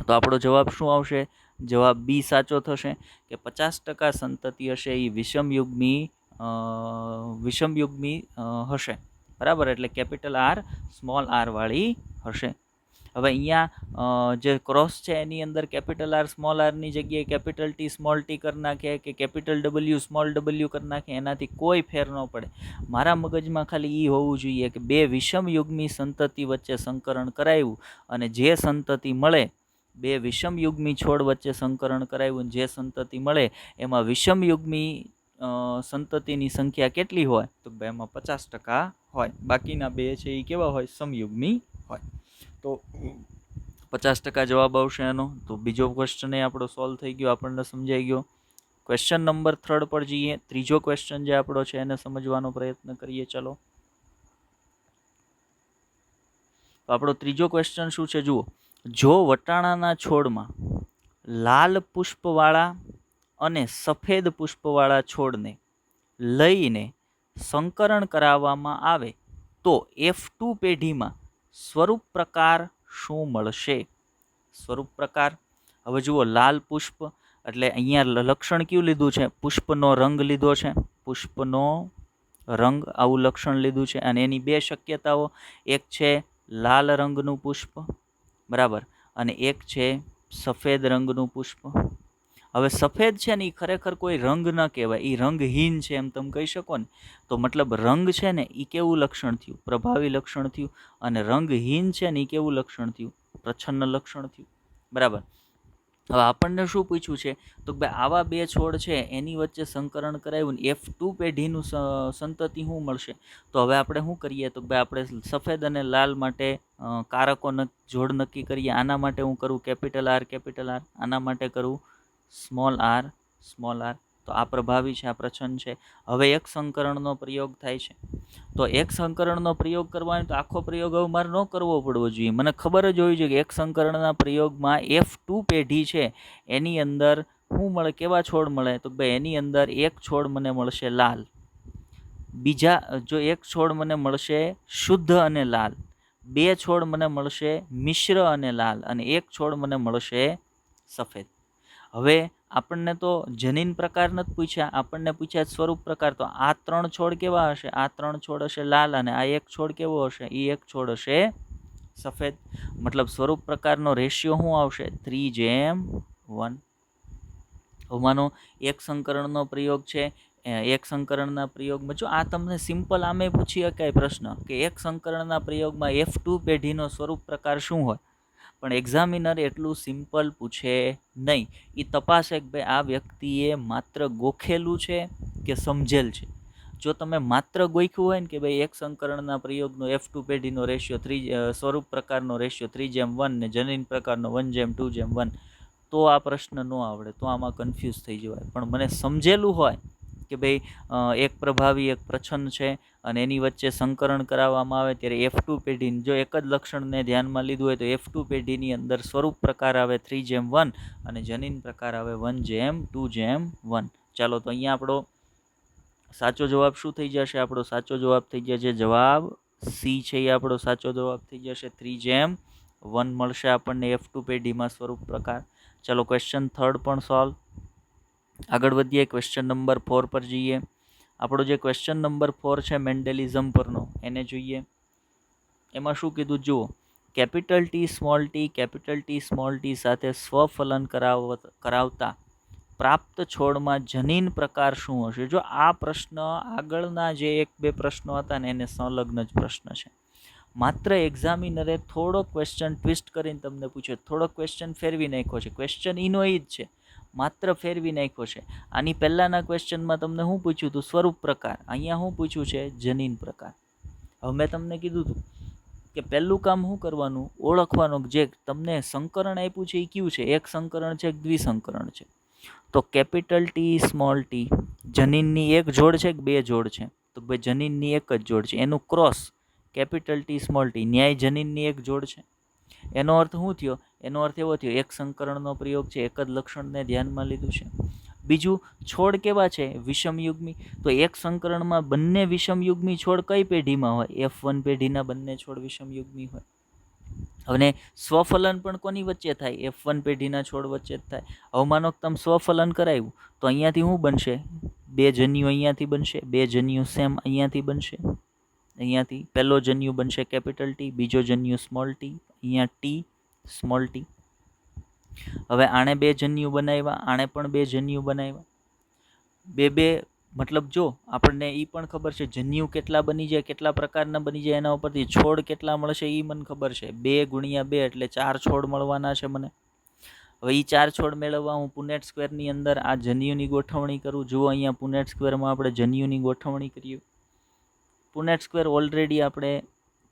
તો આપણો જવાબ શું આવશે? જવાબ બી સાચો થશે કે 50% સંતતિ હશે એ વિષમયુગ્મી હશે. બરાબર, એટલે કેપિટલ આર સ્મોલ આર વાળી હશે. હવે અહીંયા જે ક્રોસ છે એની અંદર કેપિટલ આર સ્મોલ આરની જગ્યાએ કેપિટલ ટી સ્મોલ ટી કરી નાખે કે કેપિટલ ડબલ્યુ સ્મોલ ડબલ્યુ કરી નાખે, એનાથી કોઈ ફેર ન પડે. મારા મગજમાં ખાલી એ હોવું જોઈએ કે બે વિષમયુગ્મી સંતતિ વચ્ચે સંકરણ કરાવ્યું અને જે સંતતિ મળે, બે વિષમયુગ્મી છોડ વચ્ચે સંકરણ કરાવ્યું જે સંતતિ મળે એમાં વિષમયુગ્મી સંતતિની સંખ્યા કેટલી હોય? તો એમાં 50% હોય. બાકીના બે છે એ કેવા હોય? સમયુગ્મી હોય. તો 50% જવાબ આવશે એનો. તો બીજો ક્વેશ્ચન એ આપણો સોલ્વ થઈ ગયો, આપણને સમજાઈ ગયો. ક્વેશ્ચન નંબર 3 પર જઈએ. ત્રીજો ક્વેશ્ચન જે આપણો છે એને સમજવાનો પ્રયત્ન કરીએ. ચલો, તો આપણો ત્રીજો ક્વેશ્ચન શું છે? જુઓ, જો વટાણાના છોડમાં લાલ પુષ્પવાળા અને સફેદ પુષ્પવાળા છોડને લઈને સંકરણ કરાવવામાં આવે તો F2 પેઢીમાં સ્વરૂપ પ્રકાર શું મળશે? સ્વરૂપ પ્રકાર. હવે જુઓ, લાલ પુષ્પ એટલે અહીંયા લક્ષણ કયું લીધું છે? પુષ્પનો રંગ લીધો છે. પુષ્પનો રંગ આવું લક્ષણ લીધું છે. અને એની બે શક્યતાઓ, એક છે લાલ રંગનું પુષ્પ, બરાબર, અને એક છે સફેદ રંગનું પુષ્પ. હવે સફેદ છે ને એ ખરેખર કોઈ રંગ ન કહેવાય, એ રંગહીન છે એમ તમે કહી શકો ને. તો મતલબ રંગ છે ને એ કેવું લક્ષણ થયું? પ્રભાવી લક્ષણ થયું. અને રંગહીન છે ને એ કેવું લક્ષણ થયું? પ્રચ્છન્ન લક્ષણ થયું. બરાબર. હવે આપણને શું પૂછ્યું છે? તો ભાઈ આવા બે છોડ છે એની વચ્ચે સંકરણ કરાવ્યું ને F2 પેઢીનું સંતતિ શું મળશે? તો હવે આપણે શું કરીએ? તો ભાઈ આપણે સફેદ અને લાલ માટે કારકો જોડ નક્કી કરીએ. આના માટે હું કરું કેપિટલ આર, આના માટે કરું સ્મોલ આર. તો આ પ્રભાવી છે, આ પ્રચ્છન્ન છે. હવે એક સંકરણનો પ્રયોગ થાય છે. તો એક સંકરણનો પ્રયોગ કરવાનો તો આખો પ્રયોગ હવે મારે ન કરવો પડવો જોઈએ. મને ખબર જ હોવી જોઈએ કે એક સંકરણના પ્રયોગમાં F2 પેઢી છે એની અંદર શું મળે? કેવા છોડ મળે? તો ભાઈ એની અંદર એક છોડ મને મળશે લાલ, બીજા જો એક છોડ મને મળશે શુદ્ધ અને લાલ, બે છોડ મને મળશે મિશ્ર અને લાલ, અને એક છોડ મને મળશે સફેદ. હવે આપણને તો જનીન પ્રકાર નથી પૂછ્યા, આપણને પૂછ્યા સ્વરૂપ પ્રકાર. તો આ 3 છોડ કેવા હશે? આ 3 છોડ હશે લાલ, અને આ એક છોડ કેવો હશે? એ એક છોડ હશે સફેદ. મતલબ સ્વરૂપ પ્રકારનો રેશિયો શું આવશે? 3:1. માનો એક સંકરણનો પ્રયોગ છે, એક સંકરણના પ્રયોગમાં જો આ તમને સિમ્પલ આમે પૂછી શકાય પ્રશ્ન કે એક સંકરણના પ્રયોગમાં F2 પેઢીનો સ્વરૂપ પ્રકાર શું હોય, પણ એક્ઝામિનર એટલું સિમ્પલ પૂછે નહીં. એ તપાસે કે ભાઈ આ વ્યક્તિએ માત્ર ગોખેલું છે કે સમજેલ છે. જો તમે માત્ર ગોખ્યું હોય ને કે ભાઈ એક સંકરણના પ્રયોગનો F2 પેઢીનો રેશિયો સ્વરૂપ પ્રકારનો રેશિયો 3:1 ને જનીન પ્રકારનો 1:2:1, તો આ પ્રશ્ન ન આવડે, તો આમાં કન્ફ્યુઝ થઈ જવાય. પણ મને સમજેલું હોય કે ભાઈ એક પ્રભાવી એક પ્રચ્છન્ન છે અને એની વચ્ચે સંકરણ કરાવવામાં આવે ત્યારે F2 પેઢી, જો એક જ લક્ષણને ધ્યાનમાં લીધું હોય તો F2 પેઢીની અંદર સ્વરૂપ પ્રકાર આવે 3:1 અને જનીન પ્રકાર આવે 1:2:1. ચાલો, તો અહીંયા આપણો સાચો જવાબ શું થઈ જશે? આપણો સાચો જવાબ થઈ જશે જવાબ સી છે, એ આપણો સાચો જવાબ થઈ જશે. 3:1 મળશે આપણને F2 પેઢીમાં સ્વરૂપ પ્રકાર. ચાલો, ક્વેશ્ચન 3 પણ સોલ્વ. આગળ વધીએ, ક્વેશ્ચન નંબર 4 પર જઈએ. આપણો જે ક્વેશ્ચન નંબર 4 છે મેન્ડેલિઝમ પરનો, એને જોઈએ. એમાં શું કીધું જુઓ, કેપિટલ ટી સ્મોલ ટી સાથે સ્વફલન કરાવતા પ્રાપ્ત છોડમાં જનીન પ્રકાર શું હશે? જો આ પ્રશ્ન આગળના જે 1-2 પ્રશ્નો હતા ને એને સંલગ્ન જ પ્રશ્ન છે. માત્ર એક્ઝામિનરે થોડો ક્વેશ્ચન ટ્વિસ્ટ કરીને તમને પૂછ્યો, થોડો ક્વેશ્ચન ફેરવી નાખ્યો છે. ક્વેશ્ચન ઈનો ઈ જ છે, માત્ર ફેરવી નાખ્યો છે. આની પહેલાના ક્વેશ્ચનમાં તમને શું પૂછ્યું હતું? સ્વરૂપ પ્રકાર. અહીંયા શું પૂછ્યું છે? જનીન પ્રકાર. હવે મેં તમને કીધું હતું કે પહેલું કામ શું કરવાનું? ઓળખવાનું જે તમને સંકરણ આપ્યું છે એ કયું છે? એક સંકરણ છે કે દ્વિસંકરણ છે? તો કેપિટલ ટી સ્મોલ ટી જનીનની એક જોડ છે કે બે જોડ છે? તો ભાઈ જનીનની એક જ જોડ છે. એનું cross capital T small T ન્યાય જનીનની એક જોડ છે. એનો અર્થ શું થયો? એનો અર્થ એવો થયો એક સંકરણનો પ્રયોગ છે, એક જ લક્ષણને ધ્યાનમાં લીધું છે. બીજું, છોડ કેવા છે? વિષમયુગ્મી. તો એક સંકરણમાં બંને વિષમયુગ્મી છોડ કઈ પેઢીમાં હોય? F1 પેઢીના બંને છોડ વિષમયુગ્મી હોય. અને સ્વફલન પણ કોની વચ્ચે થાય? F1 પેઢીના છોડ વચ્ચે જ થાય. હવે માનો કે તમે સ્વફલન કરાવ્યું તો અહીંયાથી શું બનશે? બે જન્યુ અહીંયાથી બનશે, બે જન્યુ સેમ અહીંયાથી બનશે. અહીંયાથી પહેલો જન્યુ બનશે કેપિટલ ટી, બીજો જન્યુ સ્મોલ ટી, અહીંયા ટી સ્મોલ ટી. હવે આણે બે જન્યુ બનાવ્યા, આણે પણ બે જન્યુ બનાવ્યા. બે મતલબ જો આપણને એ પણ ખબર છે જન્યુ કેટલા બની જાય, કેટલા પ્રકારના બની જાય, એના ઉપરથી છોડ કેટલા મળશે એ મને ખબર છે. 2 × 2 એટલે 4 છોડ મળવાના છે મને. હવે એ 4 છોડ મેળવવા હું પુનેટ સ્ક્વેરની અંદર આ જન્યુની ગોઠવણી કરું. જુઓ અહીંયા પુનેટ સ્ક્વેરમાં આપણે જન્યુની ગોઠવણી કરીએ. પુનેટ સ્ક્વેર ઓલરેડી આપણે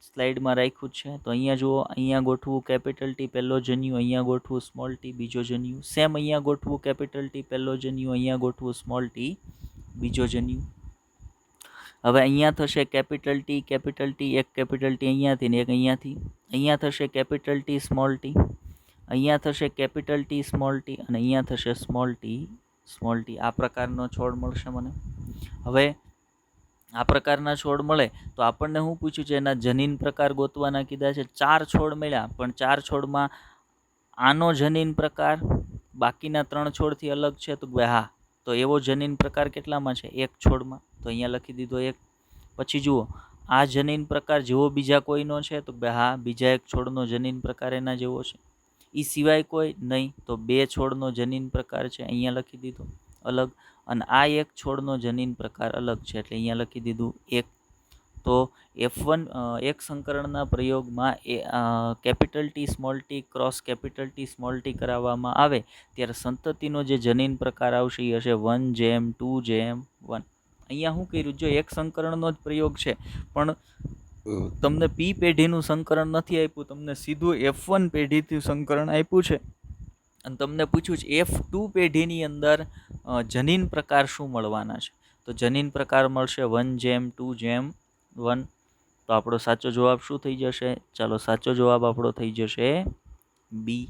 સ્લાઇડમાં રાખ્યું છે. તો અહીંયા જુઓ, અહીંયા ગોઠવું કેપિટલ ટી પહેલો જન્યુ, અહીંયા ગોઠવું સ્મોલ ટી બીજો જન્યુ. સેમ અહીંયા ગોઠવું કેપિટલ ટી પહેલો જન્યુ, અહીંયા ગોઠવું સ્મોલ ટી બીજો જન્યુ. હવે અહીંયા થશે કેપિટલ ટી એક કેપિટલ ટી અહીંયાથી ને એક અહીંયાથી. અહીંયા થશે કેપિટલ ટી સ્મોલ ટી, અહીંયા થશે કેપિટલ ટી સ્મોલ ટી અને અહીંયા થશે સ્મોલ ટી. આ પ્રકારનો છોડ મળશે મને. હવે આ પ્રકારના છોડ મળે તો આપણને શું પૂછ્યું છે? એના જનીન પ્રકાર ગોતવાના કીધા છે. 4 છોડ મળ્યા, પણ 4 છોડમાં આનો જનીન પ્રકાર બાકીના 3 છોડથી અલગ છે. તો હા, તો એવો જનીન પ્રકાર કેટલામાં છે? એક છોડમાં. તો અહીંયા લખી દીધો એક. પછી જુઓ, આ જનીન પ્રકાર જેવો બીજા કોઈનો છે? તો હા, બીજા એક છોડનો જનીન પ્રકાર એના જેવો છે. એ સિવાય કોઈ નહીં, તો 2 છોડનો જનીન પ્રકાર છે, અહીંયા લખી દીધો અલગ. અને આ એક છોડનો જનીન પ્રકાર અલગ છે, એટલે અહીંયા લખી દીધું એક. તો F1 એક સંકરણના પ્રયોગમાં capital T small T cross capital T small T કરાવવામાં આવે ત્યારે સંતતિનો જે જનીન પ્રકાર આવશે એ હશે 1:2:1. અહીંયા શું કર્યું? જો એક સંકરણનો જ પ્રયોગ છે, પણ તમને પી પેઢીનું સંકરણ નથી આપ્યું, તમને સીધું F1 પેઢીથી સંકરણ આપ્યું છે અને તમને પૂછ્યું છે F2 પેઢીની અંદર જનીન પ્રકાર શું મળવાના છે? તો જનીન પ્રકાર મળશે 1:2:1. તો આપણો સાચો જવાબ શું થઈ જશે? ચાલો, સાચો જવાબ આપણો થઈ જશે બી.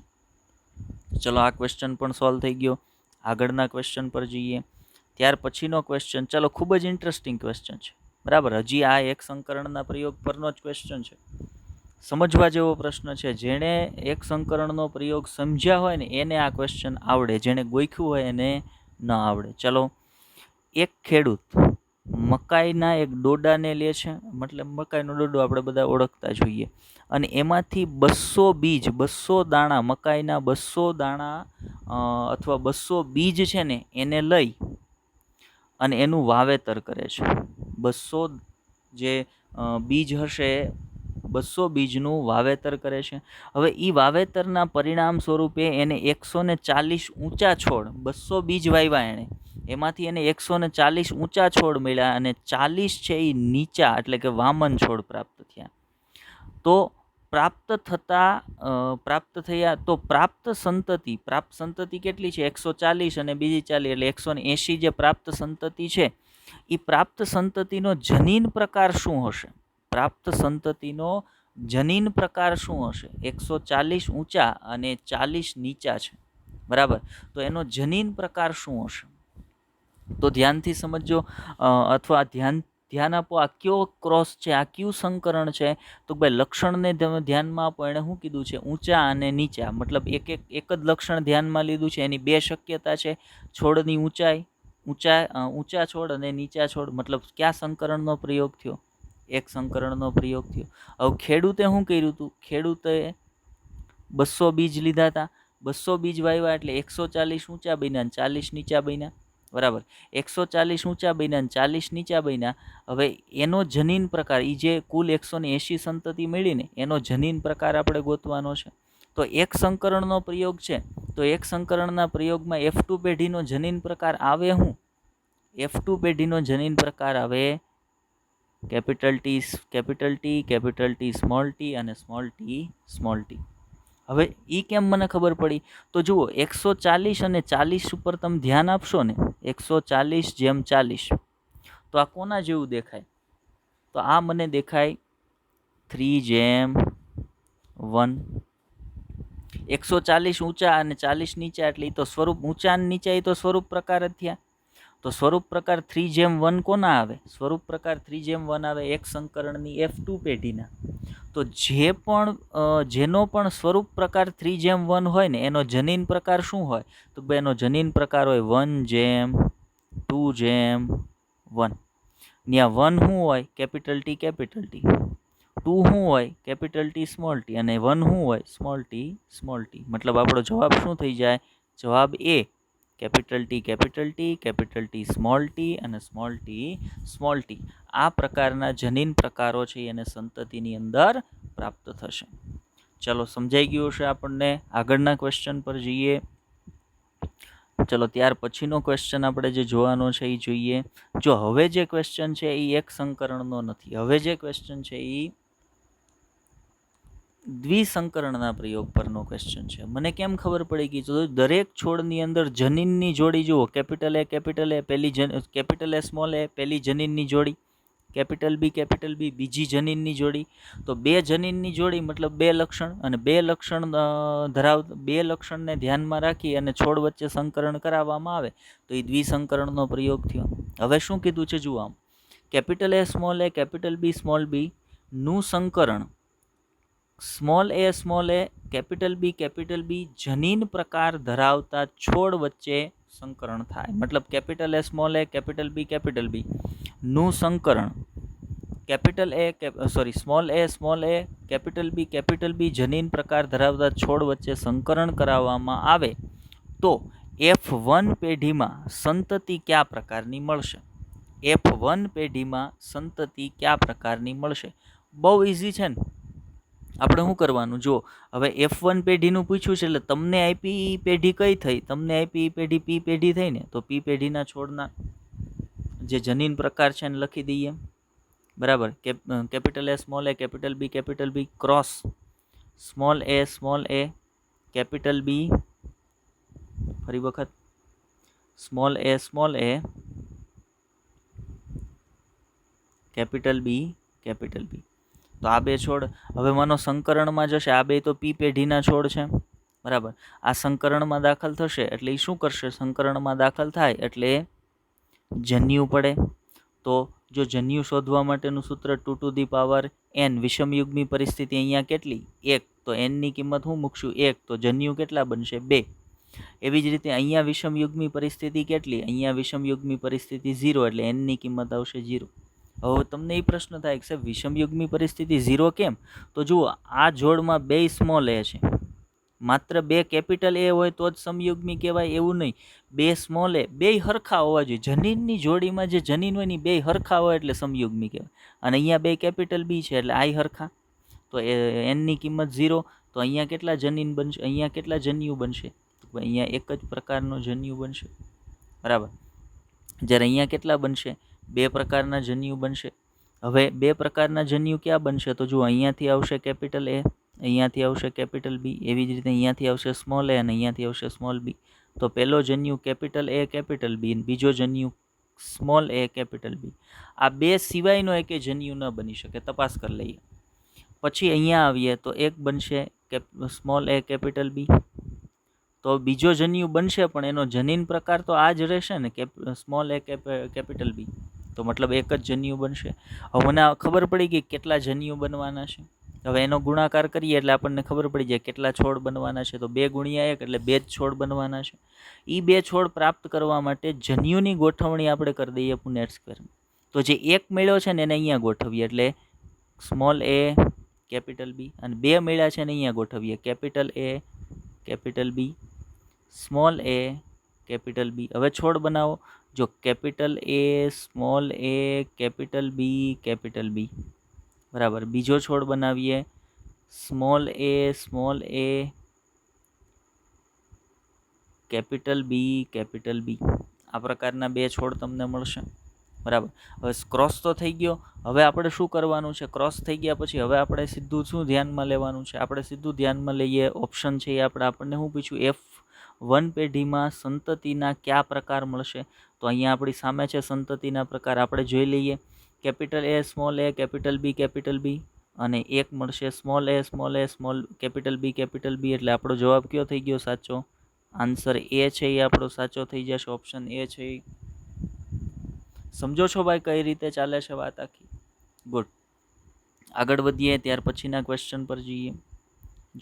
ચલો, આ ક્વેશ્ચન પણ સોલ્વ થઈ ગયો. આગળના ક્વેશ્ચન પર જઈએ. ત્યાર પછીનો ક્વેશ્ચન, ચાલો, ખૂબ જ ઇન્ટરેસ્ટિંગ ક્વેશ્ચન છે, બરાબર. હજી આ એક સંકરણના પ્રયોગ પરનો જ ક્વેશ્ચન છે, સમજવા જેવો પ્રશ્ન છે. જેણે એક સંકરણનો પ્રયોગ સમજ્યા હોય ને એને આ ક્વેશ્ચન આવડે, જેણે ગોખ્યું હોય એને ન આવડે. ચલો, એક ખેડૂત મકાઈના એક ડોડાને લે છે, મતલબ મકાઈનો ડોડો આપણે બધા ઓળખતા જોઈએ, અને એમાંથી 200 બીજ, 200 દાણા, મકાઈના 200 દાણા અથવા 200 બીજ છે ને એને લઈ અને એનું વાવેતર કરે છે. 200 જે બીજ હશે, 200 બીજનું વાવેતર કરે છે. હવે એ વાવેતરના પરિણામ સ્વરૂપે એને 140 ઊંચા છોડ, 200 બીજ વાવ્યા એણે, એમાંથી એને 140 ઊંચા છોડ મળ્યા અને 40 છે એ નીચા એટલે કે વામન છોડ પ્રાપ્ત થયા. તો પ્રાપ્ત થયા તો પ્રાપ્ત સંતતિ કેટલી છે? 140 અને બીજી 40 એટલે 180 જે પ્રાપ્ત સંતતિ છે, એ પ્રાપ્ત સંતતિનો જનીન પ્રકાર શું હશે? પ્રાપ્ત સંતતિનો જનીન પ્રકાર શું હશે? 140 ઊંચા અને 40 નીચા છે, બરાબર. તો એનો જનીન પ્રકાર શું હશે? તો ધ્યાનથી સમજો, અથવા ધ્યાન આપો, આ કયો ક્રોસ છે, આ કયું સંકરણ છે? તો ભાઈ લક્ષણને તમે ધ્યાનમાં આપો. એણે શું કીધું છે? ઊંચા અને નીચા. મતલબ એક જ લક્ષણ ધ્યાનમાં લીધું છે. એની બે શક્યતા છે, છોડની ઊંચા છોડ અને નીચા છોડ. મતલબ કયા સંકરણનો પ્રયોગ થયો? એક સંકરણનો પ્રયોગ થયો. હવે ખેડૂતે શું કર્યું હતું? ખેડૂતે 200 બીજ લીધા હતા. 200 બીજ વાવ્યા એટલે 140 ઊંચા બન્યા અને 40 નીચા બન્યા. બરાબર, 140 ઊંચા બન્યા અને 40 નીચા બન્યા. હવે એનો જનીન પ્રકાર, એ જે કુલ 180 સંતતિ મળી ને, એનો જનીન પ્રકાર આપણે ગોતવાનો છે. તો એક સંકરણનો પ્રયોગ છે, તો એક સંકરણના પ્રયોગમાં F2 પેઢીનો જનીન પ્રકાર આવે. શું F2 પેઢીનો જનીન પ્રકાર આવે? કેપિટલ ટી, સ્મોલ ટી અને સ્મોલ ટી. હવે એ કેમ મને ખબર પડી? તો જુઓ, 140 અને 40 ઉપર તમે ધ્યાન આપશો ને, 140:40, તો આ કોના જેવું દેખાય? તો આ મને દેખાય 3:1. 140 ઊંચા અને 40 નીચા એટલે એ તો સ્વરૂપ ઊંચા અને નીચા, એ તો સ્વરૂપ પ્રકાર જ થયા. તો સ્વરૂપ પ્રકાર 3:1 કોના આવે? સ્વરૂપ પ્રકાર 3:1 આવે એક સંકરણની F2 પેઢીના. તો જેનો પણ સ્વરૂપ પ્રકાર 3:1 હોય ને, એનો જનીન પ્રકાર શું હોય? તો ભાઈ એનો જનીન પ્રકાર હોય 1:2:1. ત્યાં 1 શું હોય? Capital T. 2 શું હોય? Capital T small T. અને 1 શું હોય? Small T. મતલબ આપણો જવાબ શું થઈ જાય? જવાબ એ કેપિટલ ટી સ્મોલ ટી અને સ્મોલ ટી. આ પ્રકારના જનીન પ્રકારો છે, એને સંતતિની અંદર પ્રાપ્ત થશે. ચલો, સમજાઈ ગયું હશે આપણને. આગળના ક્વેશ્ચન પર જઈએ. ચલો, ત્યાર પછીનો ક્વેશ્ચન આપણે જે જોવાનો છે એ જોઈએ. જો હવે જે ક્વેશ્ચન છે એ એક સંકરણનો નથી. હવે જે ક્વેશ્ચન છે એ દ્વિસંકરણના પ્રયોગ પરનો ક્વેશ્ચન છે. મને કેમ ખબર પડી ગઈ? તો દરેક છોડની અંદર જનીનની જોડી જુઓ. Capital A capital A small a પહેલી જનીનની જોડી, કેપિટલ બી બીજી જનીનની જોડી. તો બે જનીનની જોડી મતલબ બે લક્ષણ, અને બે લક્ષણને ધ્યાનમાં રાખી અને છોડ વચ્ચે સંકરણ કરાવવામાં આવે તો એ દ્વિસંકરણનો પ્રયોગ થયો. હવે શું કીધું છે જુઓ, આમ કેપિટલ એ કેપિટલ બી નું સંકરણ સ્મોલ એ કેપિટલ બી જનીન પ્રકાર ધરાવતા છોડ વચ્ચે સંકરણ થાય. મતલબ કેપિટલ એ કેપિટલ બી નું સંકરણ સ્મોલ એ કેપિટલ બી જનીન પ્રકાર ધરાવતા છોડ વચ્ચે સંકરણ કરાવવામાં આવે તો F1 પેઢીમાં સંતતિ કયા પ્રકારની મળશે? F1 પેઢીમાં સંતતિ કયા પ્રકારની મળશે? બહુ ઇઝી છે ને. આપણે શું કરવાનું? જો હવે F1 પેઢીનું પૂછ્યું છે એટલે તમને આપી પેઢી કઈ થઈ? તમને આપી પેઢી પી પેઢી થઈ ને. તો પી પેઢીના છોડના જે જનીન પ્રકાર છે એને લખી દઈએ. બરાબર, capital A capital B cross small A capital B, ફરી વખત સ્મોલ એ કેપિટલ બી. તો આ બે છોડ હવે માનો સંકરણમાં જશે. આ બે તો પી પેઢીના છોડ છે. બરાબર, આ સંકરણમાં દાખલ થશે એટલે એ શું કરશે? સંકરણમાં દાખલ થાય એટલે જન્યુ પડે. તો જો જન્યુ શોધવા માટેનું સૂત્ર 2n. વિષમયુગ્મી પરિસ્થિતિ અહીંયા કેટલી? 1. તો n ની કિંમત શું મૂકશું? 1. તો જન્યુ કેટલા બનશે? 2. એવી જ રીતે અહીંયા વિષમયુગ્મી પરિસ્થિતિ કેટલી? અહીંયા વિષમયુગ્મી પરિસ્થિતિ 0 એટલે n ની કિંમત આવશે 0. હવે તમને એ પ્રશ્ન થાય કે સાહેબ વિષમયુગ્મી પરિસ્થિતિ 0 કેમ? તો જુઓ, આ જોડમાં બે સ્મોલ એ છે. માત્ર બે કેપિટલ એ હોય તો જ સમયુગ્મી કહેવાય એવું નહીં. બે સ્મોલ એ બે હરખા હોવા જોઈએ. જનીનની જોડીમાં જે જનીન હોય ને બે હરખા હોય એટલે સમયુગ્મી કહેવાય. અને અહીંયા બે કેપિટલ બી છે એટલે આઈ હરખા. તો n ની કિંમત 0. તો અહીંયા કેટલા જનીન બનશે? અહીંયા કેટલા જન્યુ બનશે? અહીંયા એક જ પ્રકારનો જન્યુ બનશે. બરાબર, જ્યારે અહીંયા કેટલા બનશે? બે પ્રકારના જન્યુ બનશે. હવે બે પ્રકારના જન્યુ ક્યાં બનશે? તો જુઓ, અહીંયાથી આવશે કેપિટલ એ, અહીંયાથી આવશે કેપિટલ બી, એવી જ રીતે અહીંયાથી આવશે સ્મોલ એ અને અહીંયાથી આવશે સ્મોલ બી. તો પહેલો જન્યુ કેપિટલ એ કેપિટલ બી, બીજો જન્યુ સ્મોલ એ કેપિટલ બી. આ બે સિવાયનો એક જન્યુ ન બની શકે. તપાસ કરી લઈએ. પછી અહીંયા આવીએ તો એક બનશે સ્મોલ એ કેપિટલ બી. તો બીજો જન્યુ બનશે પણ એનો જનીન પ્રકાર તો આ જ રહેશે ને, સ્મોલ એ કેપિટલ બી. તો તો મતલબ એક જ જન્યુ બનશે. હવે મને ખબર પડી ગઈ કેટલા જન્યુ બનવાના છે. હવે એનો ગુણાકાર કરીએ એટલે આપણને ખબર પડી જાય કેટલા છોડ બનવાના છે. તો 2 ગુણ્યા 1 એટલે 2 જ છોડ બનવાના છે. એ 2 છોડ પ્રાપ્ત કરવા માટે જન્યુની ગોઠવણી આપણે કરી દઈએ પુનેટ સ્ક્વેર. તો જે એક મળ્યો છે ને એને અહીંયા ગોઠવીએ એટલે સ્મોલ a કેપિટલ બી, અને 2 મળ્યા છે ને અહીંયા ગોઠવીએ capital A capital B, small a capital B. હવે છોડ બનાવો. જો capital A small a capital B capital B, બરાબર. બીજો છોડ બનાવીએ સ્મોલ a કેપિટલ બી. આ પ્રકારના 2 છોડ તમને મળશે, બરાબર. હવે ક્રોસ તો થઈ ગયો. હવે આપણે શું કરવાનું છે? ક્રોસ થઈ ગયા પછી હવે આપણે સીધું શું ધ્યાનમાં લેવાનું છે? આપણે સીધું ધ્યાનમાં લઈએ ઓપ્શન છે એ આપણને શું પૂછ્યું? F1 પેઢીમાં સંતતિના કયા પ્રકાર મળશે? તો અહીંયા આપણી સામે છે સંતતિના પ્રકાર. આપણે જોઈ લઈએ. Capital A small a capital B અને એક મળશે small a small capital B, એટલે આપણો જવાબ કયો થઈ ગયો? સાચો. આન્સર એ છે એ આપણો સાચો થઈ જશે. ઓપ્શન એ છે. સમજો છો ભાઈ કઈ રીતે ચાલે છે વાત આખી? ગુડ. આગળ વધીએ ત્યાર પછીના ક્વેશ્ચન પર જઈએ.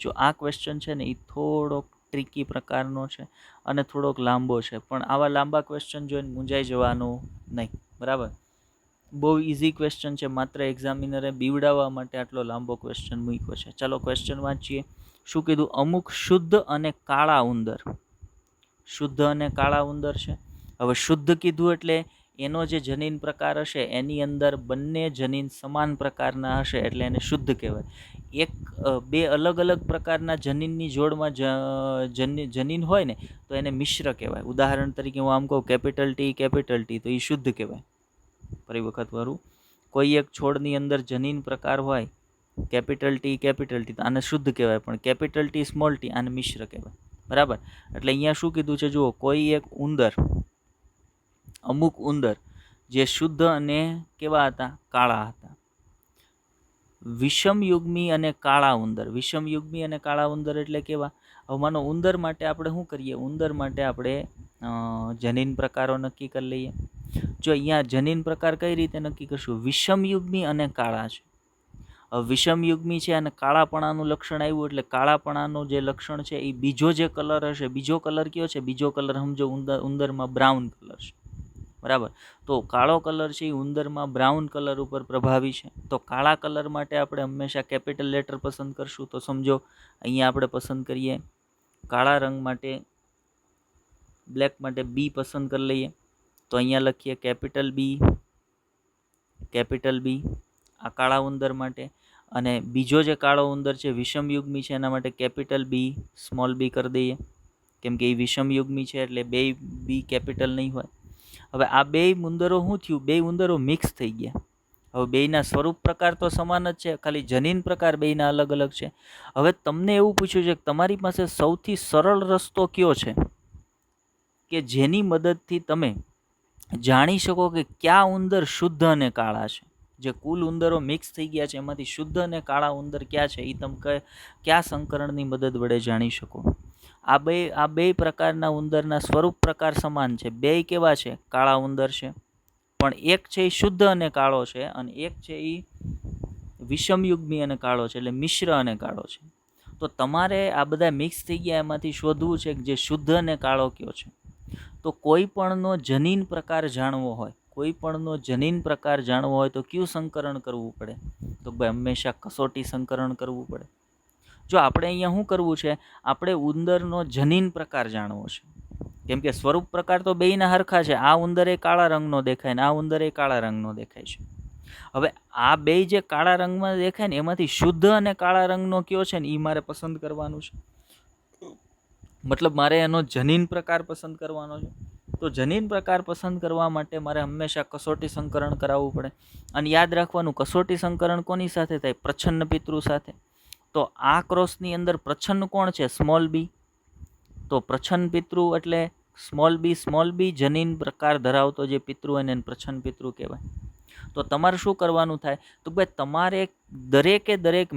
જો આ ક્વેશ્ચન છે ને એ થોડોક ટ્રિકી પ્રકારનો છે અને થોડોક લાંબો છે, પણ આવા લાંબા ક્વેશ્ચન જોઈને મૂંઝાઈ જવાનું નહીં, બરાબર. બહુ ઇઝી ક્વેશ્ચન છે, માત્ર એક્ઝામિનરે બીવડાવવા માટે આટલો લાંબો ક્વેશ્ચન મૂક્યો છે. ચાલો ક્વેશ્ચન વાંચીએ. શું કીધું? અમુક શુદ્ધ અને કાળા ઉંદર. શુદ્ધ અને કાળા ઉંદર છે. હવે શુદ્ધ કીધું એટલે એનો જે જનીન પ્રકાર હશે એની અંદર બંને જનીન સમાન પ્રકારના હશે એટલે એને શુદ્ધ કહેવાય. બે અલગ અલગ પ્રકારના જનીનની જોડમાં જનીન હોય ને તો એને મિશ્ર કહેવાય. ઉદાહરણ તરીકે હું આમ કહું કેપિટલ ટી તો એ શુદ્ધ કહેવાય. ફરી વખત વાળું, કોઈ એક છોડની અંદર જનીન પ્રકાર હોય કેપિટલ ટી તો આને શુદ્ધ કહેવાય, પણ કેપિટલ ટી સ્મોલ ટી આને મિશ્ર કહેવાય, બરાબર. એટલે અહીંયા શું કીધું છે જુઓ, કોઈ એક ઉંદર, અમુક ઉંદર જે શુદ્ધ અને કેવા હતા? કાળા હતા. વિષમયુગ્મી અને કાળા ઉંદર. વિષમયુગ્મી અને કાળા ઉંદર એટલે કેવા? હવે માનો ઉંદર માટે આપણે શું કરીએ? ઉંદર માટે આપણે જનીન પ્રકારો નક્કી કરી લઈએ. જો અહીંયા જનીન પ્રકાર કઈ રીતે નક્કી કરશું? વિષમયુગ્મી અને કાળા છે. વિષમયુગ્મી છે અને કાળાપણાનું લક્ષણ આવ્યું એટલે કાળાપણાનું જે લક્ષણ છે એ બીજો જે કલર હશે, બીજો કલર કયો છે? બીજો કલર સમજો ઉંદરમાં બ્રાઉન કલર છે, બરાબર. તો કાળો કલર છે એ ઉંદરમાં બ્રાઉન કલર ઉપર પ્રભાવી છે. તો કાળા કલર માટે આપણે હંમેશા કેપિટલ લેટર પસંદ કરશું. તો સમજો અહીંયા આપણે પસંદ કરીએ કાળા રંગ માટે, બ્લેક માટે બી પસંદ કરી લઈએ. તો અહીંયા લખીએ કેપિટલ બી આ કાળા ઉંદર માટે. અને બીજો જે કાળો ઉંદર છે વિષમયુગ્મી છે એના માટે કેપિટલ બી સ્મોલ બી કરી દઈએ, કેમ કે એ વિષમયુગ્મી છે એટલે બે બી કેપિટલ નહીં હોય. હવે આ બે ઉંદરો શું થયું? બે ઉંદરો મિક્સ થઈ ગયા. હવે બેયના સ્વરૂપ પ્રકાર તો સમાન જ છે, ખાલી જનીન પ્રકાર બેયના અલગ અલગ છે. હવે તમને એવું પૂછ્યું છે કે તમારી પાસે સૌથી સરળ રસ્તો કયો છે કે જેની મદદથી તમે જાણી શકો કે કયા ઉંદર શુદ્ધ અને કાળા છે? જે કુલ ઉંદરો મિક્સ થઈ ગયા છે એમાંથી શુદ્ધ અને કાળા ઉંદર ક્યાં છે એ તમે કયા સંકરણની મદદ વડે જાણી શકો? આ બે પ્રકારના ઉંદરના સ્વરૂપ પ્રકાર સમાન છે. બે કેવા છે? કાળા ઉંદર છે, પણ એક છે એ શુદ્ધ અને કાળો છે અને એક છે એ વિષમયુગ્મી અને કાળો છે, એટલે મિશ્ર અને કાળો છે. તો તમારે આ બધા મિક્સ થઈ ગયા એમાંથી શોધવું છે કે જે શુદ્ધ અને કાળો કયો છે. તો કોઈ પણનો જનીન પ્રકાર જાણવો હોય, તો કયું સંકરણ કરવું પડે? તો ભાઈ હંમેશા કસોટી સંકરણ કરવું પડે. જો આપણે અહીંયા શું કરવું છે? આપણે ઉંદરનો જનીન પ્રકાર જાણવો છે, કેમ કે સ્વરૂપ પ્રકાર તો બેયના હરખા છે. આ ઉંદર એ કાળા રંગનો દેખાય ને આ ઉંદર એ કાળા રંગનો દેખાય છે. હવે આ બે જે કાળા રંગમાં દેખાય ને એમાંથી શુદ્ધ અને કાળા રંગનો કયો છે ને એ મારે પસંદ કરવાનું છે. મતલબ મારે એનો જનીન પ્રકાર પસંદ કરવાનો છે. તો જનીન પ્રકાર પસંદ કરવા માટે મારે હંમેશા કસોટી સંકરણ કરાવવું પડે. અને યાદ રાખવાનું, કસોટી સંકરણ કોની સાથે થાય? પ્રચ્છન્ન પિતૃ સાથે. તો આ ક્રોસની અંદર પ્રચ્છન્ન કોણ છે? Small B. તો પ્રચ્છન્ન પિતૃ એટલે સ્મોલ બી જનીન પ્રકાર ધરાવતો જે પિતૃ એને પ્રચ્છન્ન પિતૃ કહેવાય. તો તમારે શું કરવાનું થાય? તો ભાઈ તમારે દરેક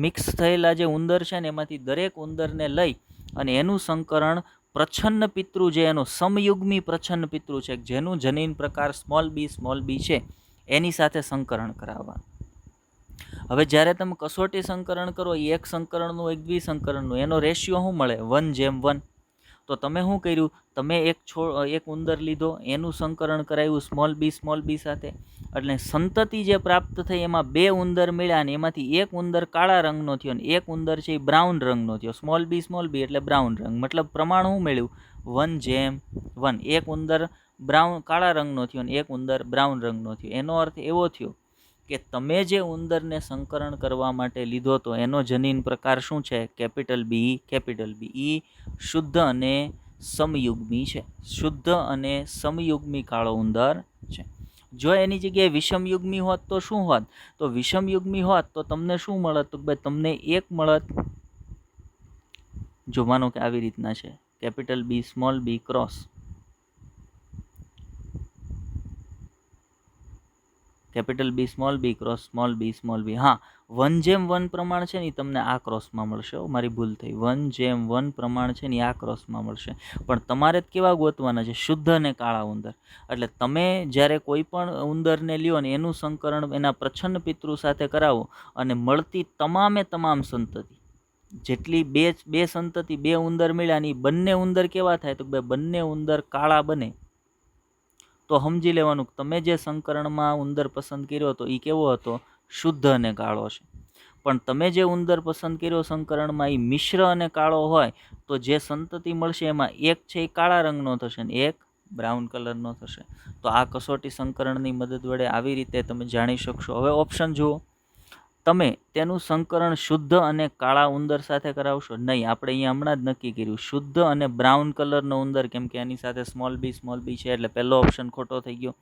મિક્સ થયેલા જે ઉંદર છે ને એમાંથી દરેક ઉંદરને લઈ અને એનું સંકરણ પ્રચ્છન્ન પિતૃ જે એનો સમયુગ્મી પ્રચ્છન્ન પિતૃ છે, જેનું જનીન પ્રકાર સ્મોલ બી છે, એની સાથે સંકરણ કરાવવા. હવે જ્યારે તમે કસોટી સંકરણ કરો, એક સંકરણનું એક દ્વિસંકરણનું, એનો રેશિયો શું મળે? 1:1. તો તમે શું કર્યું? તમે એક ઉંદર લીધો, એનું સંકરણ કરાવ્યું સ્મોલ બી સાથે, એટલે સંતતિ જે પ્રાપ્ત થઈ એમાં 2 ઉંદર મળ્યા ને એમાંથી એક ઉંદર કાળા રંગનો થયો ને એક ઉંદર છે એ બ્રાઉન રંગનો થયો. સ્મોલ બી એટલે બ્રાઉન રંગ, મતલબ પ્રમાણ શું મળ્યું? 1:1. એક ઉંદર કાળા રંગનો થયો ને એક ઉંદર બ્રાઉન રંગનો થયો. એનો અર્થ એવો થયો કે તમે જે ઉંદરને સંકરણ કરવા માટે લીધો તો એનો જનીન પ્રકાર શું છે? Capital B. શુદ્ધ અને સમયુગ્મી છે. શુદ્ધ અને સમયુગ્મી કાળો ઉંદર છે. જો એની જગ્યાએ વિષમયુગ્મી હોત તો શું હોત? તો વિષમયુગ્મી હોત તો તમને શું મળત? તો ભાઈ તમને એક મળત. જો માનો કે આવી રીતના છે, capital B small B cross, capital B small B small B. હા, 1:1 પ્રમાણ છે ને તમને આ ક્રોસમાં મળશે. મારી ભૂલ થઈ. 1:1 પ્રમાણ છે ને આ ક્રોસમાં મળશે. પણ તમારે કેવા ગોતવાના છે? શુદ્ધ અને કાળા ઉંદર. એટલે તમે જ્યારે કોઈ પણ ઉંદરને લ્યો ને એનું સંકરણ એના પ્રચ્છન્ન પિતૃ સાથે કરાવો અને મળતી તમામ સંતતિ, જેટલી બે સંતતિ 2 ઉંદર મળ્યા ને બંને ઉંદર કેવા થાય? તો બંને ઉંદર કાળા બને. તો સમજી લેવાનું કે તમે જે સંકરણમાં ઉંદર પસંદ કર્યો હતો એ કેવો હતો? શુદ્ધ અને કાળો છે. પણ તમે જે ઉંદર પસંદ કર્યો સંકરણમાં એ મિશ્ર અને કાળો હોય તો જે સંતતિ મળશે એમાં એક છે એ કાળા રંગનો થશે ને એક બ્રાઉન કલરનો થશે. તો આ કસોટી સંકરણની મદદ વડે આવી રીતે તમે જાણી શકશો. હવે ઓપ્શન જુઓ. તમે તેનું સંકરણ શુદ્ધ અને કાળા ઉંદર સાથે કરાવશો? નહીં, આપણે અહીંયા હમણાં જ નક્કી કર્યું શુદ્ધ અને બ્રાઉન કલરનો ઉંદર, કેમ કે એની સાથે સ્મોલ બી છે, એટલે પહેલો ઓપ્શન ખોટો થઈ ગયો.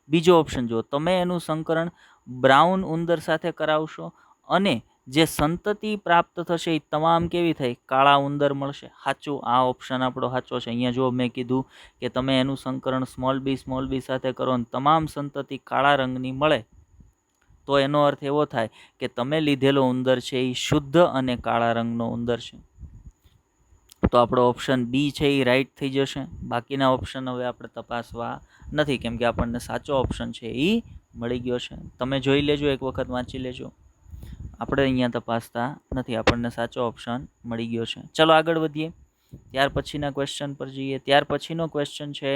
બીજો ઓપ્શન જુઓ. તમે એનું સંકરણ બ્રાઉન ઉંદર સાથે કરાવશો અને જે સંતતિ પ્રાપ્ત થશે એ તમામ કેવી થઈ? કાળા ઉંદર મળશે. સાચું, આ ઓપ્શન આપણો સાચો છે. અહીંયા જો મેં કીધું કે તમે એનું સંકરણ સ્મોલ બી સાથે કરો ને તમામ સંતતિ કાળા રંગની મળે, તો એનો અર્થ એવો થાય કે તમે લીધેલો ઉંદર છે એ શુદ્ધ અને કાળા રંગનો ઉંદર છે. તો આપણો ઓપ્શન બી છે એ રાઈટ થઈ જશે. બાકીના ઓપ્શન હવે આપણે તપાસવા નથી, કેમ કે આપણને સાચો ઓપ્શન છે એ મળી ગયો છે. તમે જોઈ લેજો, એક વખત વાંચી લેજો. આપણે અહીંયા તપાસતા નથી, આપણને સાચો ઓપ્શન મળી ગયો છે. ચલો આગળ વધીએ. ત્યાર પછીના ક્વેશ્ચન પર જઈએ. ત્યાર પછીનો ક્વેશ્ચન છે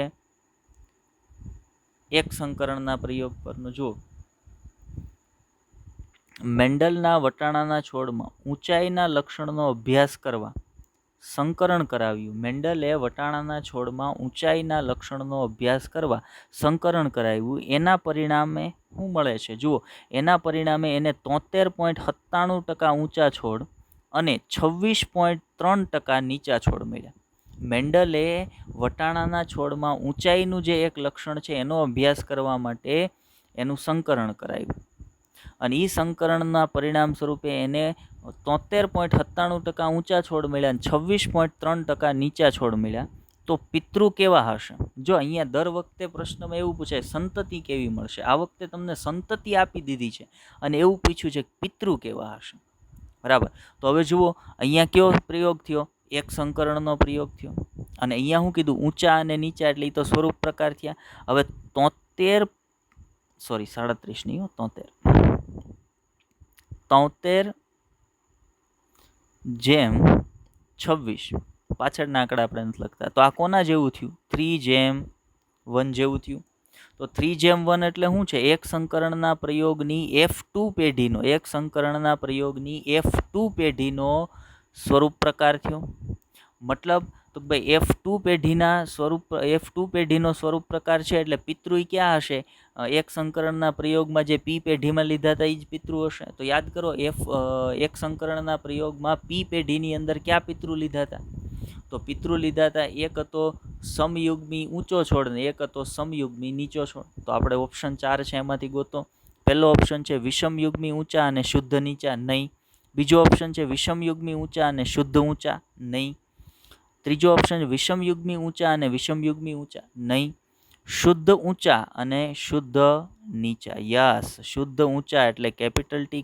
એક સંકરણના પ્રયોગ પરનો. જુઓ, મેન્ડલના વટાણાના છોડમાં ઊંચાઈના લક્ષણનો અભ્યાસ કરવા સંકરણ કરાવ્યું. મેન્ડલે વટાણાના છોડમાં ઊંચાઈના લક્ષણનો અભ્યાસ કરવા સંકરણ કરાવ્યું. એના પરિણામે શું મળે છે? જુઓ, એના પરિણામે એને 73.97% ઊંચા છોડ અને 26.3% નીચા છોડ મળ્યા. મેન્ડલે વટાણાના છોડમાં ઊંચાઈનું જે એક લક્ષણ છે એનો અભ્યાસ કરવા માટે એનું સંકરણ કરાવ્યું અને એ સંકરણના પરિણામ સ્વરૂપે એને 73.97% ઊંચા છોડ મળ્યા અને 26.3% નીચા છોડ મળ્યા. તો પિતૃ કેવા હશે? જો અહીંયા દર વખતે પ્રશ્નમાં એવું પૂછાય સંતતિ કેવી મળશે. આ વખતે તમને સંતતિ આપી દીધી છે અને એવું પૂછ્યું છે પિતૃ કેવા હશે. બરાબર. તો હવે જુઓ, અહીંયા કયો પ્રયોગ થયો? એક સંકરણનો પ્રયોગ થયો. અને અહીંયા શું કીધું? ઊંચા અને નીચા, એટલે એ તો સ્વરૂપ પ્રકાર થયા. હવે 37 નહીં, 73:26 પાછળના આંકડા આપણે નથી લખતા. તો આ કોના જેવું થયું? 3:1 જેવું થયું. તો 3:1 એટલે શું છે? એક સંકરણના પ્રયોગની F2 પેઢીનો સ્વરૂપ પ્રકાર થયો. મતલબ તો ભાઈ F2 પેઢીનો સ્વરૂપ પ્રકાર છે એટલે પિતૃ ક્યાં હશે? એક સંકરણના પ્રયોગમાં જે પી પેઢીમાં લીધા હતા એ જ પિતૃ હશે. તો યાદ કરો, એક સંકરણના પ્રયોગમાં પી પેઢીની અંદર ક્યાં પિતૃ લીધા હતા? તો પિતૃ લીધા હતા, એક હતો સમયુગ્મી ઊંચો છોડ ને એક હતો સમયુગ્મી નીચો છોડ. તો આપણે ઓપ્શન 4 છે એમાંથી ગોતો. પહેલો ઓપ્શન છે વિષમયુગ્મી ઊંચા અને શુદ્ધ નીચા, નહીં. બીજો ઓપ્શન છે વિષમયુગ્મી ઊંચા અને શુદ્ધ ઊંચા, નહીં. ત્રીજો ઓપ્શન વિષમયુગ્મી ઊંચા અને વિષમયુગ્મી ઊંચા, નહીં. શુદ્ધ ઊંચા અને શુદ્ધ નીચા. યસ, શુદ્ધ ઊંચા એટલે કેપિટલ ટી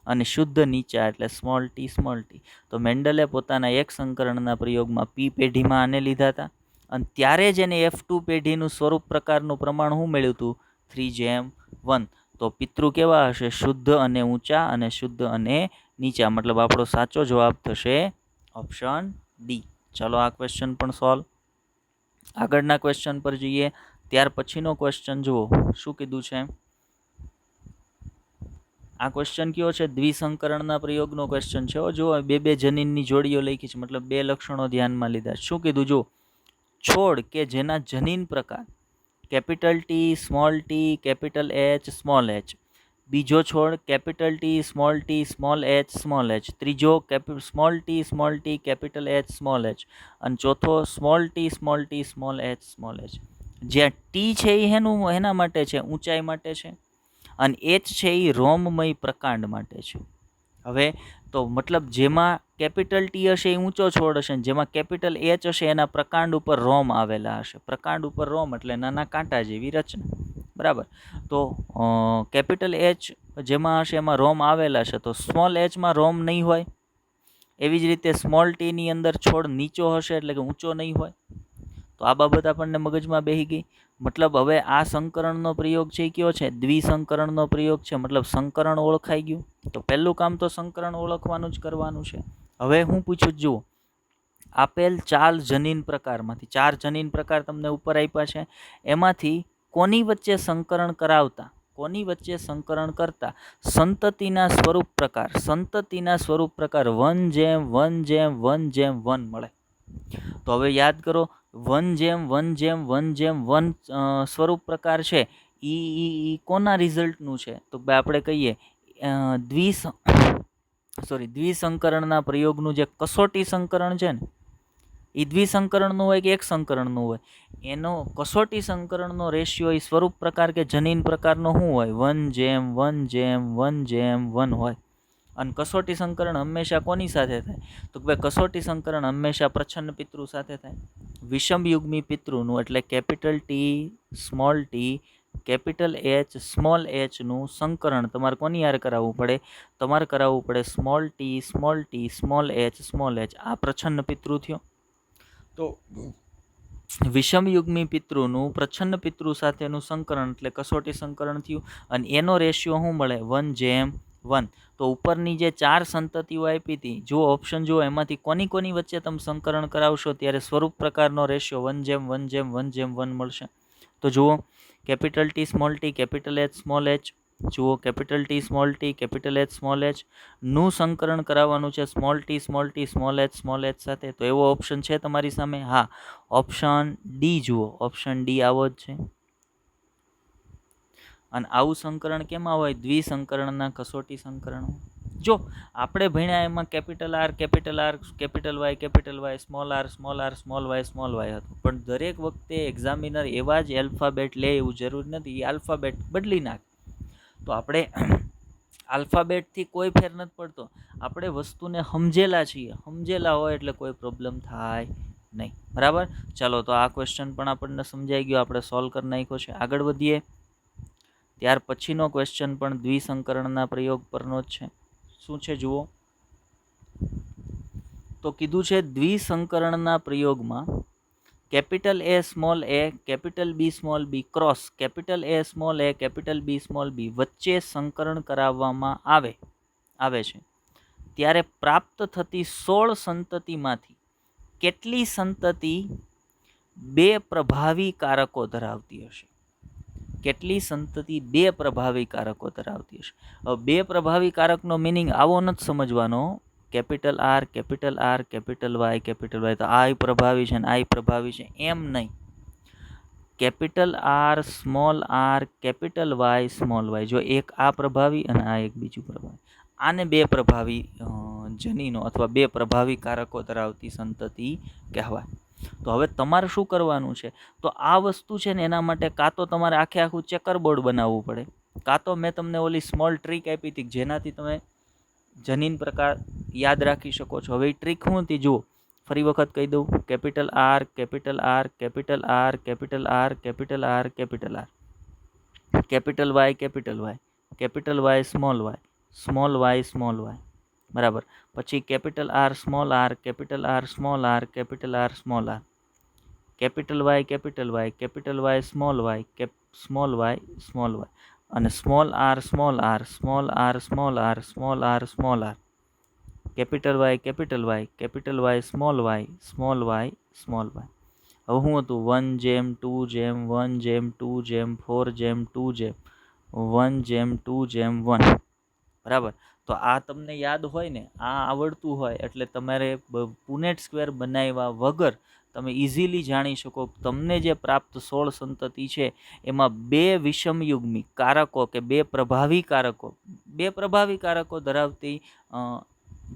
અને શુદ્ધ નીચા એટલે સ્મોલ ટી. તો મેન્ડલે પોતાના એક સંકરણના પ્રયોગમાં પી પેઢીમાં આને લીધા હતા અને ત્યારે જ એને F2 પેઢીનું સ્વરૂપ પ્રકારનું પ્રમાણ શું મળ્યું હતું? 3:1. તો પિતૃ કેવા હશે? શુદ્ધ અને ઊંચા અને શુદ્ધ અને નીચા. મતલબ આપણો સાચો જવાબ થશે ઓપ્શન ડી. ચલો આ ક્વેશ્ચન પણ સોલ્વ. આગળના ક્વેશ્ચન પર જઈએ. ત્યાર પછીનો ક્વેશ્ચન જુઓ શું કીધું છે. આ ક્વેશ્ચન કયો છે? દ્વિસંકરણના પ્રયોગનો ક્વેશ્ચન છે. જુઓ બે જનીનની જોડીઓ લખી છે, મતલબ બે લક્ષણો ધ્યાનમાં લીધા. શું કીધું? જો છોડ કે જેના જનીન પ્રકાર capital T, small T, capital H, small h. બીજો છોડ capital T, small h, small h. ત્રીજો small T, capital H, small h. અને ચોથો small t, small h, small h. જ્યાં ટી છે એ એના માટે છે, ઊંચાઈ માટે છે, અને એચ છે એ રોમમય પ્રકાંડ માટે છે. હવે તો મતલબ જેમાં કેપિટલ ટી હશે એ ઊંચો છોડ હશે, જેમાં કેપિટલ એચ હશે એના પ્રકાંડ ઉપર રોમ આવેલા હશે. પ્રકાંડ ઉપર રોમ એટલે નાના કાંટા જેવી રચના, બરાબર. તો કેપિટલ એચ જેમાં હશે એમાં રોમ આવેલા છે, તો સ્મોલ એચમાં રોમ નહીં હોય. એવી જ રીતે સ્મોલ ટીની અંદર છોડ નીચો હશે એટલે કે ઊંચો નહીં હોય. તો આ બાબત આપણને મગજમાં બેસી ગઈ. મતલબ હવે આ સંકરણનો પ્રયોગ છે એ કયો છે? દ્વિસંકરણનો પ્રયોગ છે. મતલબ સંકરણ ઓળખાઈ ગયું. તો પહેલું કામ તો સંકરણ ઓળખવાનું જ કરવાનું છે. હવે હું પૂછું, જુઓ આપેલ 4 જનીન પ્રકારમાંથી 4 જનીન પ્રકાર તમને ઉપર આપ્યા છે, એમાંથી કોની વચ્ચે સંકરણ કરતા સંતતિના સ્વરૂપ પ્રકાર 1:1:1:1 મળે. તો હવે યાદ કરો, 1:1:1:1 સ્વરૂપ પ્રકાર છે એ કોના રિઝલ્ટનું છે? તો આપણે કહીએ દ્વિસંકરણના પ્રયોગનું જે કસોટી સંકરણ છે ને, એ દ્વિસંકરણનું હોય કે એક સંકરણનું હોય, એનો કસોટી સંકરણનો રેશિયો એ સ્વરૂપ પ્રકાર કે જનીન પ્રકારનો શું હોય? 1:1:1:1 હોય. અને કસોટી સંકરણ હંમેશા કોની સાથે થાય? તો ભાઈ કસોટી સંકરણ હંમેશા પ્રચ્છન્ન પિતૃ સાથે થાય. વિષમયુગ્મી પિતૃનું એટલે capital T, small T, capital H, small એચનું સંકરણ તમારે કોની યાર કરાવવું પડે? તમારે કરાવવું પડે સ્મોલ ટી, સ્મોલ એચ. આ પ્રચ્છન્ન પિતૃ થયો. તો વિષમયુગ્મી પિતૃનું પ્રચ્છન્ન પિતૃ સાથેનું સંકરણ એટલે કસોટી સંકરણ થયું, અને એનો રેશિયો શું મળે? 1:1. તો ઉપરની જે 4 સંતતિઓ આપી હતી, જુઓ ઓપ્શન જુઓ, એમાંથી કોની વચ્ચે તમે સંકરણ કરાવશો ત્યારે સ્વરૂપ પ્રકારનો રેશિયો 1:1:1 મળશે. તો જુઓ capital T, small T, capital H, small H. જુઓ capital T, small T, capital H, small H નું સંકરણ કરાવવાનું છે સ્મોલ ટી, સ્મોલ એચ સાથે. તો એવો ઓપ્શન છે તમારી સામે? હા, ઓપ્શન ડી. જુઓ ઓપ્શન ડી આવો જ છે. અને આવું સંકરણ કેમાં હોય? દ્વિસંકરણના કસોટી સંકરણ. જો આપણે ભણ્યા એમાં capital R, capital Y, small R, small Y હતું. પણ દરેક વખતે એક્ઝામિનર એવા જ આલ્ફાબેટ લે એવું જરૂરી નથી. એ આલ્ફાબેટ બદલી નાખે. તો આપણે આલ્ફાબેટથી કોઈ ફેર નથી પડતો. આપણે વસ્તુને સમજેલા હોય એટલે કોઈ પ્રોબ્લેમ થાય નહીં. બરાબર. ચાલો, તો આ ક્વેશ્ચન પણ આપણને સમજાઈ ગયો, આપણે સોલ્વ કરી નાખ્યો છે. આગળ વધીએ. ત્યાર પછીનો ક્વેશ્ચન પણ દ્વિસંકરણના પ્રયોગ પરનો જ છે. શું છે જુઓ. તો કીધું છે દ્વિસંકરણના પ્રયોગમાં capital A, capital B, small B cross capital A, capital B, small B વચ્ચે સંકરણ કરાવવામાં આવે છે, ત્યારે પ્રાપ્ત થતી 16 સંતતિમાંથી કેટલી સંતતિ 2 પ્રભાવી કારકો ધરાવતી હશે? કેટલી સંતતિ 2 પ્રભાવી કારકો ધરાવતી હશે? હવે 2 પ્રભાવી કારકનો મિનિંગ આવો નથી સમજવાનો. કેપિટલ આર, કેપિટલ વાય, તો આ પ્રભાવી છે ને આ પ્રભાવી છે એમ નહીં. Capital R, capital Y, small Y. જો એક આ પ્રભાવી અને આ એક બીજું પ્રભાવી, આને 2 પ્રભાવી જનીનો અથવા 2 પ્રભાવી કારકો ધરાવતી સંતતિ કહેવાય. તો હવે તમારે શું કરવાનું છે? તો આ વસ્તુ છે ને એના માટે કાં તો તમારે આખું ચેકરબોર્ડ બનાવવું પડે, કાં તો મેં તમને ઓલી સ્મોલ ટ્રીક આપી હતી જેનાથી તમે જનીન પ્રકાર યાદ રાખી શકો છો. હવે એ ટ્રીક શું હતી જુઓ, ફરી વખત કહી દઉં. Capital R, capital Y, capital Y, small Y, small Y, બરાબર. પછી capital R small R, capital R small R, capital R small R, capital Y small Y, small Y, અને small R small R, small R small R, small R small R, capital Y small Y, small Y small Y. હવે શું હતું? 1:2:1:2:4:2:1:1, બરાબર. તો આ તમને યાદ હોય ને, આ આવડતું હોય એટલે તમારે પુનેટ સ્ક્વેર બનાવ્યા વગર તમે ઇઝીલી જાણી શકો તમને જે પ્રાપ્ત 16 સંતતિ છે એમાં બે વિષમયુગ્મી કારકો કે બે પ્રભાવી કારકો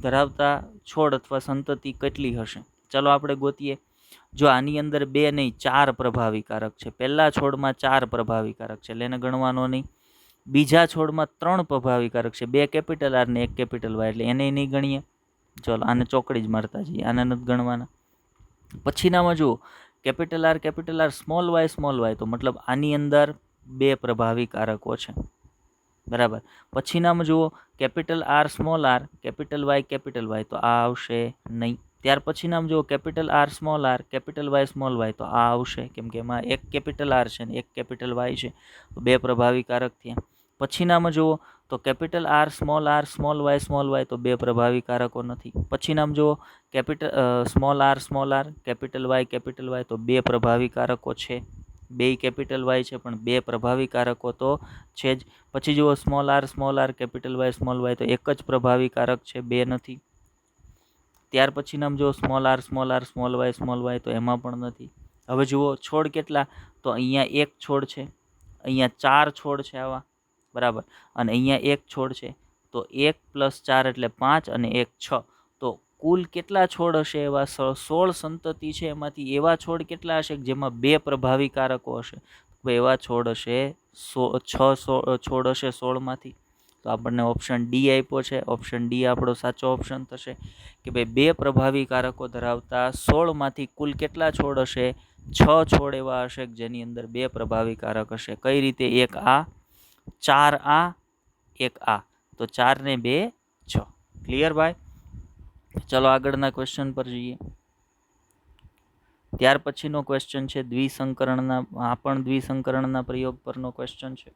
ધરાવતા છોડ અથવા સંતતિ કેટલી હશે. ચલો આપણે ગોતીએ. જો આની અંદર 2 નહીં 4 પ્રભાવી કારક છે. પહેલા છોડમાં 4 પ્રભાવી કારક છે એટલે એને ગણવાનો નહીં. બીજા છોડમાં 3 પ્રભાવી કારક છે, 2 કેપિટલ આર ને 1 કેપિટલ વાય, એટલે એને નહીં ગણીએ. ચલો આને ચોકડી જ મારતા જઈએ, આને નથી ગણવાના. પછીનામાં જુઓ કેપિટલ આર સ્મોલ વાય, તો મતલબ આની અંદર 2 પ્રભાવી કારકો છે, બરાબર. પછીનામાં જુઓ capital R small R, capital Y, તો આ આવશે નહીં. ત્યાર પછીનામાં જુઓ capital R small R, capital Y small Y, તો આ આવશે કેમ કે એમાં 1 કેપિટલ આર છે ને 1 કેપિટલ વાય છે, તો 2 પ્રભાવી કારક થયા. પછીનામાં જુઓ તો કેપિટલ આર સ્મોલ વાય, તો 2 પ્રભાવી કારકો નથી. પછીનામાં જુઓ capital small R, capital Y, તો 2 પ્રભાવી કારકો છે. 2 કેપિટલ વાય છે પણ 2 પ્રભાવી કારકો તો છે જ. પછી જુઓ સ્મોલ આર, કેપિટલ વાય, તો એક જ પ્રભાવી કારક છે, 2 નથી. ત્યાર પછીનામાં જુઓ સ્મોલ આર, વાય, તો એમાં પણ નથી. હવે જુઓ છોડ કેટલા, તો અહીંયા 1 છોડ છે, અહીંયા 4 છોડ છે આવા, બરાબર, અને અહીંયા 1 છોડ છે, તો 1 + 4 એટલે 5 અને 1 6, તો કુલ કેટલા છોડ હશે? એવા 16 સંતતિ છે, એમાંથી એવા છોડ કેટલા હશે જેમાં 2 પ્રભાવી કારકો હશે? એવા છોડ હશે 6 છોડ હશે 16માંથી. તો આપણને ઓપ્શન ડી આપ્યો છે. ઓપ્શન ડી આપણો સાચો ઓપ્શન થશે કે ભાઈ 2 પ્રભાવી કારકો ધરાવતા 16માંથી કુલ કેટલા છોડ હશે? 6 છોડ એવા હશે જેની અંદર 2 પ્રભાવી કારક હશે. કઈ રીતે? 1 આ, 4 આ, 1 આ, તો 4 ને 2 6. ક્લિયર ભાઈ? ચલો આગળના ક્વેશ્ચન પર જઈએ. ત્યાર પછીનો ક્વેશ્ચન છે દ્વિસંકરણના પ્રયોગ પરનો ક્વેશ્ચન છે.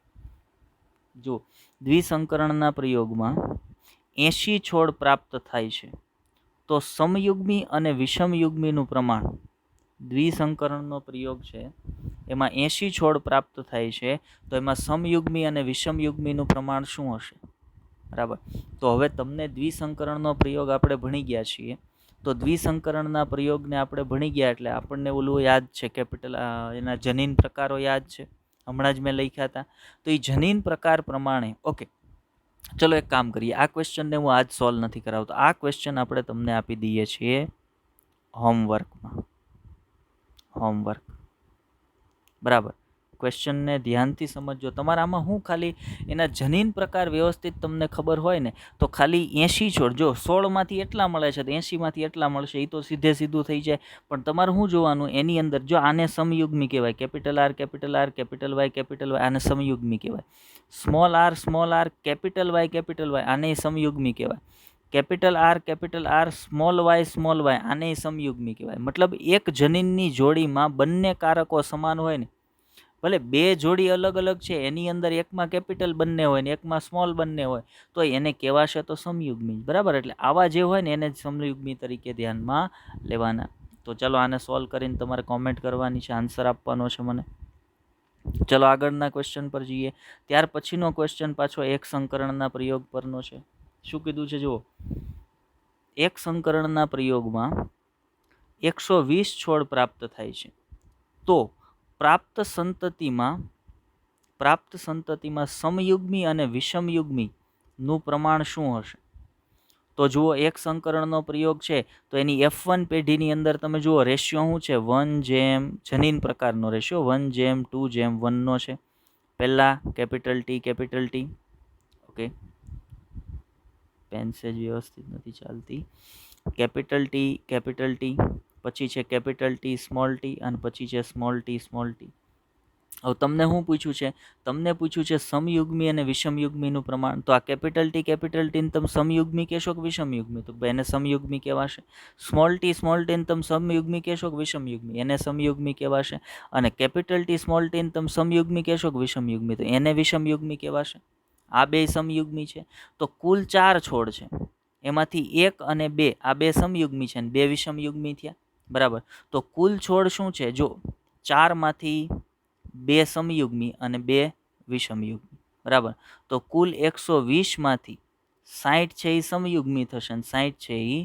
જો દ્વિસંકરણના પ્રયોગમાં 80 છોડ પ્રાપ્ત થાય છે તો સમયુગ્મી અને વિષમયુગ્મીનું પ્રમાણ, દ્વિસંકરણનો પ્રયોગ છે એમાં 80 છોડ પ્રાપ્ત થાય છે તો એમાં સમયુગ્મી અને વિષમયુગ્મીનું પ્રમાણ શું હશે? બરાબર. તો હવે તમને દ્વિસંકરણનો પ્રયોગ આપણે ભણી ગયા છીએ, તો દ્વિસંકરણના પ્રયોગને આપણે ભણી ગયા એટલે આપણને ઓલું યાદ છે, કેપિટલ એના જનીન પ્રકારો યાદ છે, હમણાં જ મેં લખ્યા હતા. તો એ જનીન પ્રકાર પ્રમાણે ઓકે. ચલો એક કામ કરીએ, આ ક્વેશ્ચનને હું આજ સોલ્વ નથી કરાવતો, આ ક્વેશ્ચન આપણે તમને આપી દઈએ છીએ હોમવર્ક, બરાબર. ક્વેશ્ચનને ધ્યાનથી સમજજો. તમારા આમાં હું ખાલી એના જનીન પ્રકાર વ્યવસ્થિત તમને ખબર હોય ને તો ખાલી 80 છોડ, જો 16માંથી એટલા મળે છે તો 80માંથી એટલા મળશે, એ તો સીધું થઈ જાય. પણ તમારે શું જોવાનું એની અંદર, જો આને સમયુગ્મી કહેવાય, કેપિટલ આર, કેપિટલ વાય, આને સમયુગ્મી કહેવાય. સ્મોલ આર, કેપિટલ વાય, આને સમયુગ્મી કહેવાય. કેપિટલ આર, સ્મોલ વાય, આને સમયુગ્મી કહેવાય. મતલબ એક જનીનની જોડીમાં બંને કારકો સમાન હોય ને, ભલે 2 જોડી અલગ અલગ છે, એની અંદર એકમાં કેપિટલ બંને હોય ને એકમાં સ્મોલ બંને હોય, તો એને કહેવાશે તો સમયુગ્મી, બરાબર. એટલે આવા જે હોય ને એને જ સમયુગ્મી તરીકે ધ્યાનમાં લેવાના. તો ચલો આને સોલ્વ કરીને તમારે કોમેન્ટ કરવાની છે, આન્સર આપવાનો છે મને. ચલો આગળના ક્વેશ્ચન પર જઈએ. ત્યાર પછીનો ક્વેશ્ચન પાછો એક સંકરણના પ્રયોગ પરનો છે. શું કીધું છે જુઓ, એક સંકરણના પ્રયોગમાં 120 છોડ પ્રાપ્ત થાય છે તો પ્રાપ્ત સંતતિમાં સમયુગ્મી અને વિષમયુગ્મી નું પ્રમાણ શું હશે? તો જુઓ એક સંકરણનો પ્રયોગ છે તો એની F1 પેઢીની અંદર તમે જુઓ રેશિયો શું છે? 1 જનીન પ્રકારનો રેશિયો 1:2:1 છે. પહેલા કેપિટલ ટી, ઓકે, પેન સેજ વ્યવસ્થિત નથી ચાલતી. કેપિટલ ટી, પછી છે કેપિટલ ટી સ્મોલ ટી, અને પછી છે સ્મોલ ટી. હવે તમને શું પૂછ્યું છે? તમને પૂછ્યું છે સમયુગ્મી અને વિષમયુગ્મીનું પ્રમાણ. તો આ કેપિટલ ટીને તમે સમયુગ્મી કહેશો કે વિષમયુગ્મી? તો એને સમયુગ્મી કહેવાશે. સ્મોલ ટીને તમે સમયુગ્મી કહેશો કે વિષમયુગ્મી? એને સમયુગ્મી કહેવાશે. અને કેપિટલ ટી સ્મોલ ટીને તમે સમયુગ્મી કહેશો કે વિષમયુગ્મી? તો એને વિષમયુગ્મી કહેવાશે. આ બે સમયુગ્મી છે. તો કુલ 4 છોડ છે, એમાંથી 1 અને 2 આ બે સમયુગ્મી છે અને 2 વિષમયુગ્મી થયા. બરાબર. તો કુલ છોડ શું છે? જો 4 માંથી 2 સમયુગ્મી અને 2 વિષમયુગ્મી. બરાબર. તો કુલ 120 માંથી 60 છે એ સમયુગ્મી થશે અને 60 છે એ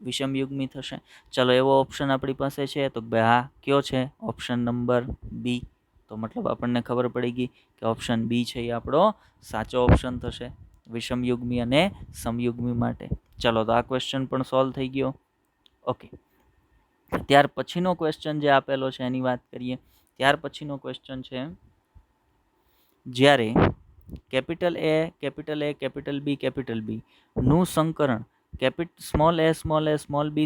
વિષમયુગ્મી થશે. ચલો, એવો ઓપ્શન આપણી પાસે છે. તો હા, કયો છે? Option number B. તો મતલબ આપણને ખબર પડી ગઈ કે ઓપ્શન બી છે એ આપણો સાચો ઓપ્શન થશે વિષમયુગ્મી અને સમયુગ્મી માટે. ચલો, તો આ ક્વેશ્ચન પણ સોલ્વ થઈ ગયો. ઓકે, ત્યાર પછીનો ક્વેશ્ચન જે આપેલો છે એની વાત કરીએ. ત્યાર પછીનો ક્વેશ્ચન છે, જ્યારે કેપિટલ એ, કેપિટલ બી નું સંકરણ સ્મોલ એ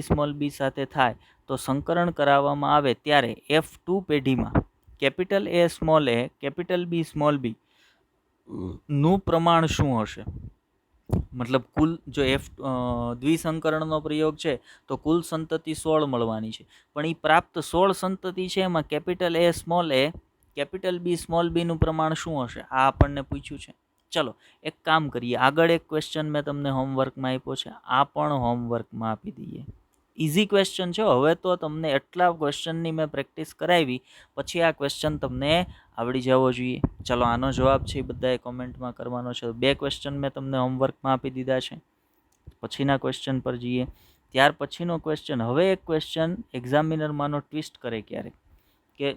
સ્મોલ બી સાથે થાય તો સંકરણ કરાવવામાં આવે ત્યારે F2 પેઢીમાં કેપિટલ એ, કેપિટલ બી નું પ્રમાણ શું હશે? મતલબ કુલ જો દ્વિસંકરણનો પ્રયોગ છે તો કુલ સંતતિ 16 મળવાની છે, પણ એ પ્રાપ્ત 16 સંતતિ છે એમાં કેપિટલ એ, કેપિટલ બી નું પ્રમાણ શું હશે? આ આપણને પૂછ્યું છે. ચલો, એક કામ કરીએ. આગળ એક ક્વેશ્ચન મેં તમને હોમવર્કમાં આપ્યો છે, આ પણ હોમવર્કમાં આપી દઈએ. ઇઝી ક્વેશ્ચન છે. હવે તો તમને એટલા ક્વેશ્ચનની મેં પ્રેક્ટિસ કરાવી, પછી આ ક્વેશ્ચન તમને આવડી જવો જોઈએ. ચલો, આનો જવાબ છે એ બધાએ કોમેન્ટમાં કરવાનો છે. 2 ક્વેશ્ચન મેં તમને હોમવર્કમાં આપી દીધા છે. પછીના ક્વેશ્ચન પર જઈએ. ત્યાર પછીનો ક્વેશ્ચન, હવે એક ક્વેશ્ચન એક્ઝામિનર માનો ટ્વિસ્ટ કરે ક્યારેક, કે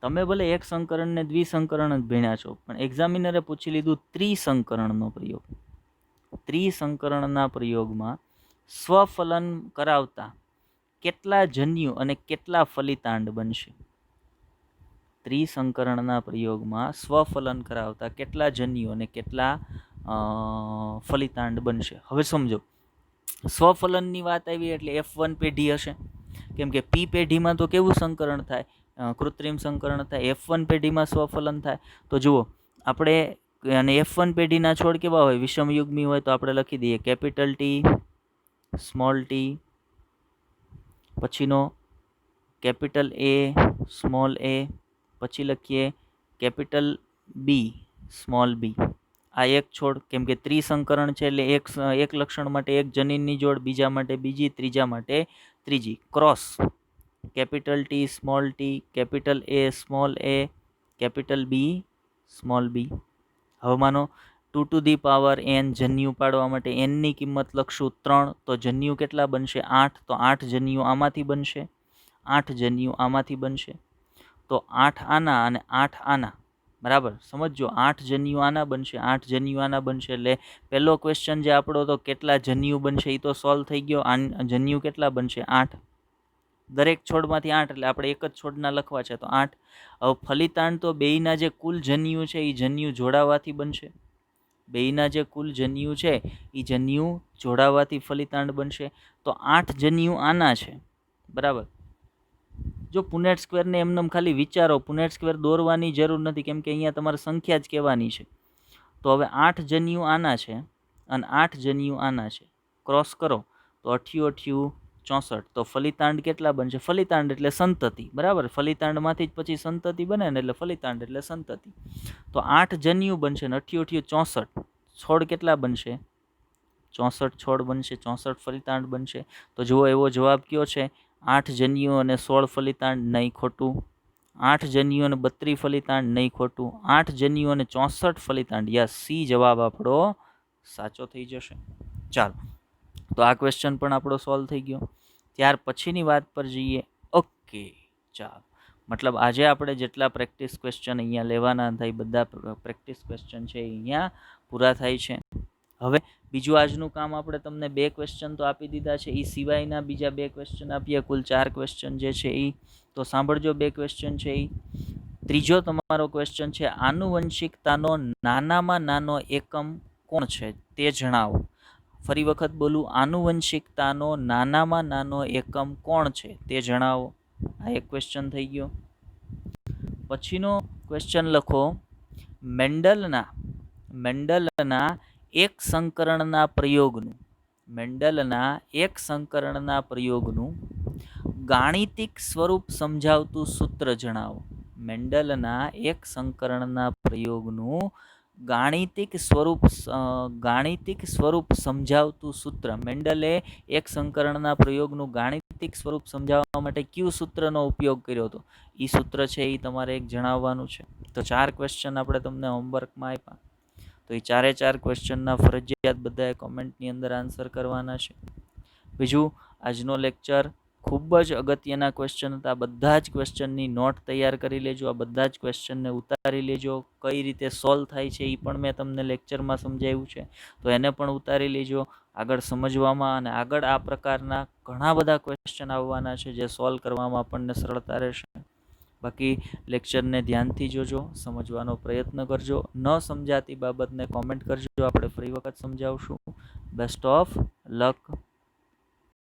તમે ભલે એક સંકરણ ને દ્વિસંકરણ જ ભણ્યા છો, પણ એક્ઝામિનરે પૂછી લીધું ત્રિસંકરણનો પ્રયોગ. ત્રિસંકરણના પ્રયોગમાં સ્વફલન કરાવતા કેટલા જન્યુ અને કેટલા ફલિતાંડ બનશે? ત્રિસંકરણના પ્રયોગમાં સ્વફલન કરાવતા કેટલા જન્યુ અને કેટલા ફલિતાંડ બનશે? હવે સમજો, સ્વફલનની વાત આવી એટલે F1 પેઢી હશે, કેમ કે P પેઢીમાં તો કેવું સંકરણ થાય? કૃત્રિમ સંકરણ થાય. F1 પેઢીમાં સ્વફલન થાય. તો જુઓ, આપણે અને F1 પેઢીના છોડ કેવા હોય? વિષમયુગ્મી હોય. તો આપણે લખી દઈએ કેપિટલ ટી, સ્મોલ ટી, પછીનો કેપિટલ એ, સ્મોલ એ, પછી લખીએ કેપિટલ બી, સ્મોલ બી. આ એક છોડ, કેમ કે ત્રિસંકરણ છે એટલે એક લક્ષણ માટે એક જનીનની જોડ, બીજા માટે બીજી, ત્રીજા માટે ત્રીજી. Cross capital T, small T, capital A, small A, capital B, small B. હવે માનો 2n જન્યુ પાડવા માટે n ની કિંમત લખશું 3, તો જન્યુ કેટલા બનશે? 8. તો 8 જન્યુ આમાંથી બનશે, 8 જન્યુ આમાંથી બનશે. તો 8 આના અને 8 આના. બરાબર, સમજો, 8 જન્યુ આના બનશે, 8 જન્યુ આના બનશે. એટલે પહેલો ક્વેશ્ચન જે આપણો તો કેટલા જન્યુ બનશે એ તો સોલ્વ થઈ ગયો. જન્યુ કેટલા બનશે? 8. દરેક છોડમાંથી 8, એટલે આપણે એક જ છોડના લખવા છે તો 8. હવે ફલિતાંડ તો બેયના જે કુલ જન્યુ છે એ જન્યુ જોડાવાથી બનશે. બેયના જે કુલ જન્યુ છે એ જન્યુ જોડાવાથી ફલિતાંડ બનશે. તો 8 જન્યુ આના છે. બરાબર. જો પુનેટ સ્ક્વેરને એમને ખાલી વિચારો, પુનેટ સ્ક્વેર દોરવાની જરૂર નથી, કેમ કે અહીંયા તમારે સંખ્યા જ કહેવાની છે. તો હવે 8 જન્યુ આના છે અને 8 જન્યુ આના છે. ક્રોસ કરો તો 88 64. તો ફલિતાંડ કેટલા બનશે? ફલિતાંડ એટલે સંતતિ. બરાબર, ફલિતાંડમાંથી જ પછી સંતતિ બને ને, એટલે ફલિતાંડ એટલે સંતતિ. તો 8 જન્યુ બનશે ને 88 64. છોડ કેટલા બનશે? 64 છોડ બનશે, 64 ફલિતાંડ બનશે. તો જુઓ, એવો જવાબ કયો છે? 8 જન્યુ અને 16 ફલિતાંડ, નહીં ખોટું. 8 જન્યુ અને 32 ફલિતાંડ, નહીં ખોટું. 8 જન્યુ અને 64 ફલિતાંડ, યસ, સી જવાબ આપણો સાચો થઈ જશે. ચાલો, તો આ ક્વેશ્ચન પણ આપણો સોલ્વ થઈ ગયો. ત્યાર પછીની વાત પર જઈએ. ઓકે, ચાલો, મતલબ આજે આપણે જેટલા પ્રેક્ટિસ ક્વેશ્ચન અહીંયા લેવાના થાય, બધા પ્રેક્ટિસ ક્વેશ્ચન છે અહીંયા પૂરા થાય છે. હવે બીજું આજનું કામ, આપણે તમને 2 ક્વેશ્ચન તો આપી દીધા છે, એ સિવાયના બીજા 2 ક્વેશ્ચન આપીએ. કુલ 4 ક્વેશ્ચન જે છે એ તો સાંભળજો. 2 ક્વેશ્ચન છે એ. ત્રીજો તમારો ક્વેશ્ચન છે, આનુવંશિકતાનો નાનામાં નાનો એકમ કોણ છે તે જણાવો. ફરી વખત બોલું, આનુવંશિકતાનો નાનામાં નાનો એકમ કોણ છે તે જણાવો. આ એક ક્વેશ્ચન થઈ ગયો. પછીનો ક્વેશ્ચન લખો. મેન્ડલના એક સંકરણના પ્રયોગનું ગાણિતિક સ્વરૂપ સમજાવતું સૂત્ર જણાવો. મેન્ડલના એક સંકરણના પ્રયોગનું ગાણિતિક સ્વરૂપ સમજાવતું સૂત્ર. મેન્ડલે એક સંકરણના પ્રયોગનું ગાણિતિક સ્વરૂપ સમજાવવા માટે કયું સૂત્રનો ઉપયોગ કર્યો હતો? એ સૂત્ર છે એ તમારે એક જણાવવાનું છે. તો 4 ક્વેશ્ચન આપણે તમને હોમવર્કમાં આપ્યા. તો એ 4 ક્વેશ્ચનના ફરજિયાત બધાએ કોમેન્ટની અંદર આન્સર કરવાના છે. બીજું, આજનો લેક્ચર ખૂબ જ અગત્યના ક્વેશ્ચન હતા. બધા જ ક્વેશ્ચનની નોટ તૈયાર કરી લેજો. આ બધા જ ક્વેશ્ચનને ઉતારી લેજો. કઈ રીતે સોલ્વ થાય છે એ પણ મેં તમને લેક્ચરમાં સમજાવ્યું છે, તો એને પણ ઉતારી લેજો. આગળ સમજવામાં અને આગળ આ પ્રકારના ઘણા બધા ક્વેશ્ચન આવવાના છે જે સોલ્વ કરવામાં આપણને સરળતા રહેશે. બાકી લેક્ચરને ધ્યાનથી જોજો, સમજવાનો પ્રયત્ન કરજો. ન સમજાતી બાબતને કોમેન્ટ કરજો, આપણે ફરી વખત સમજાવશું. Best of luck.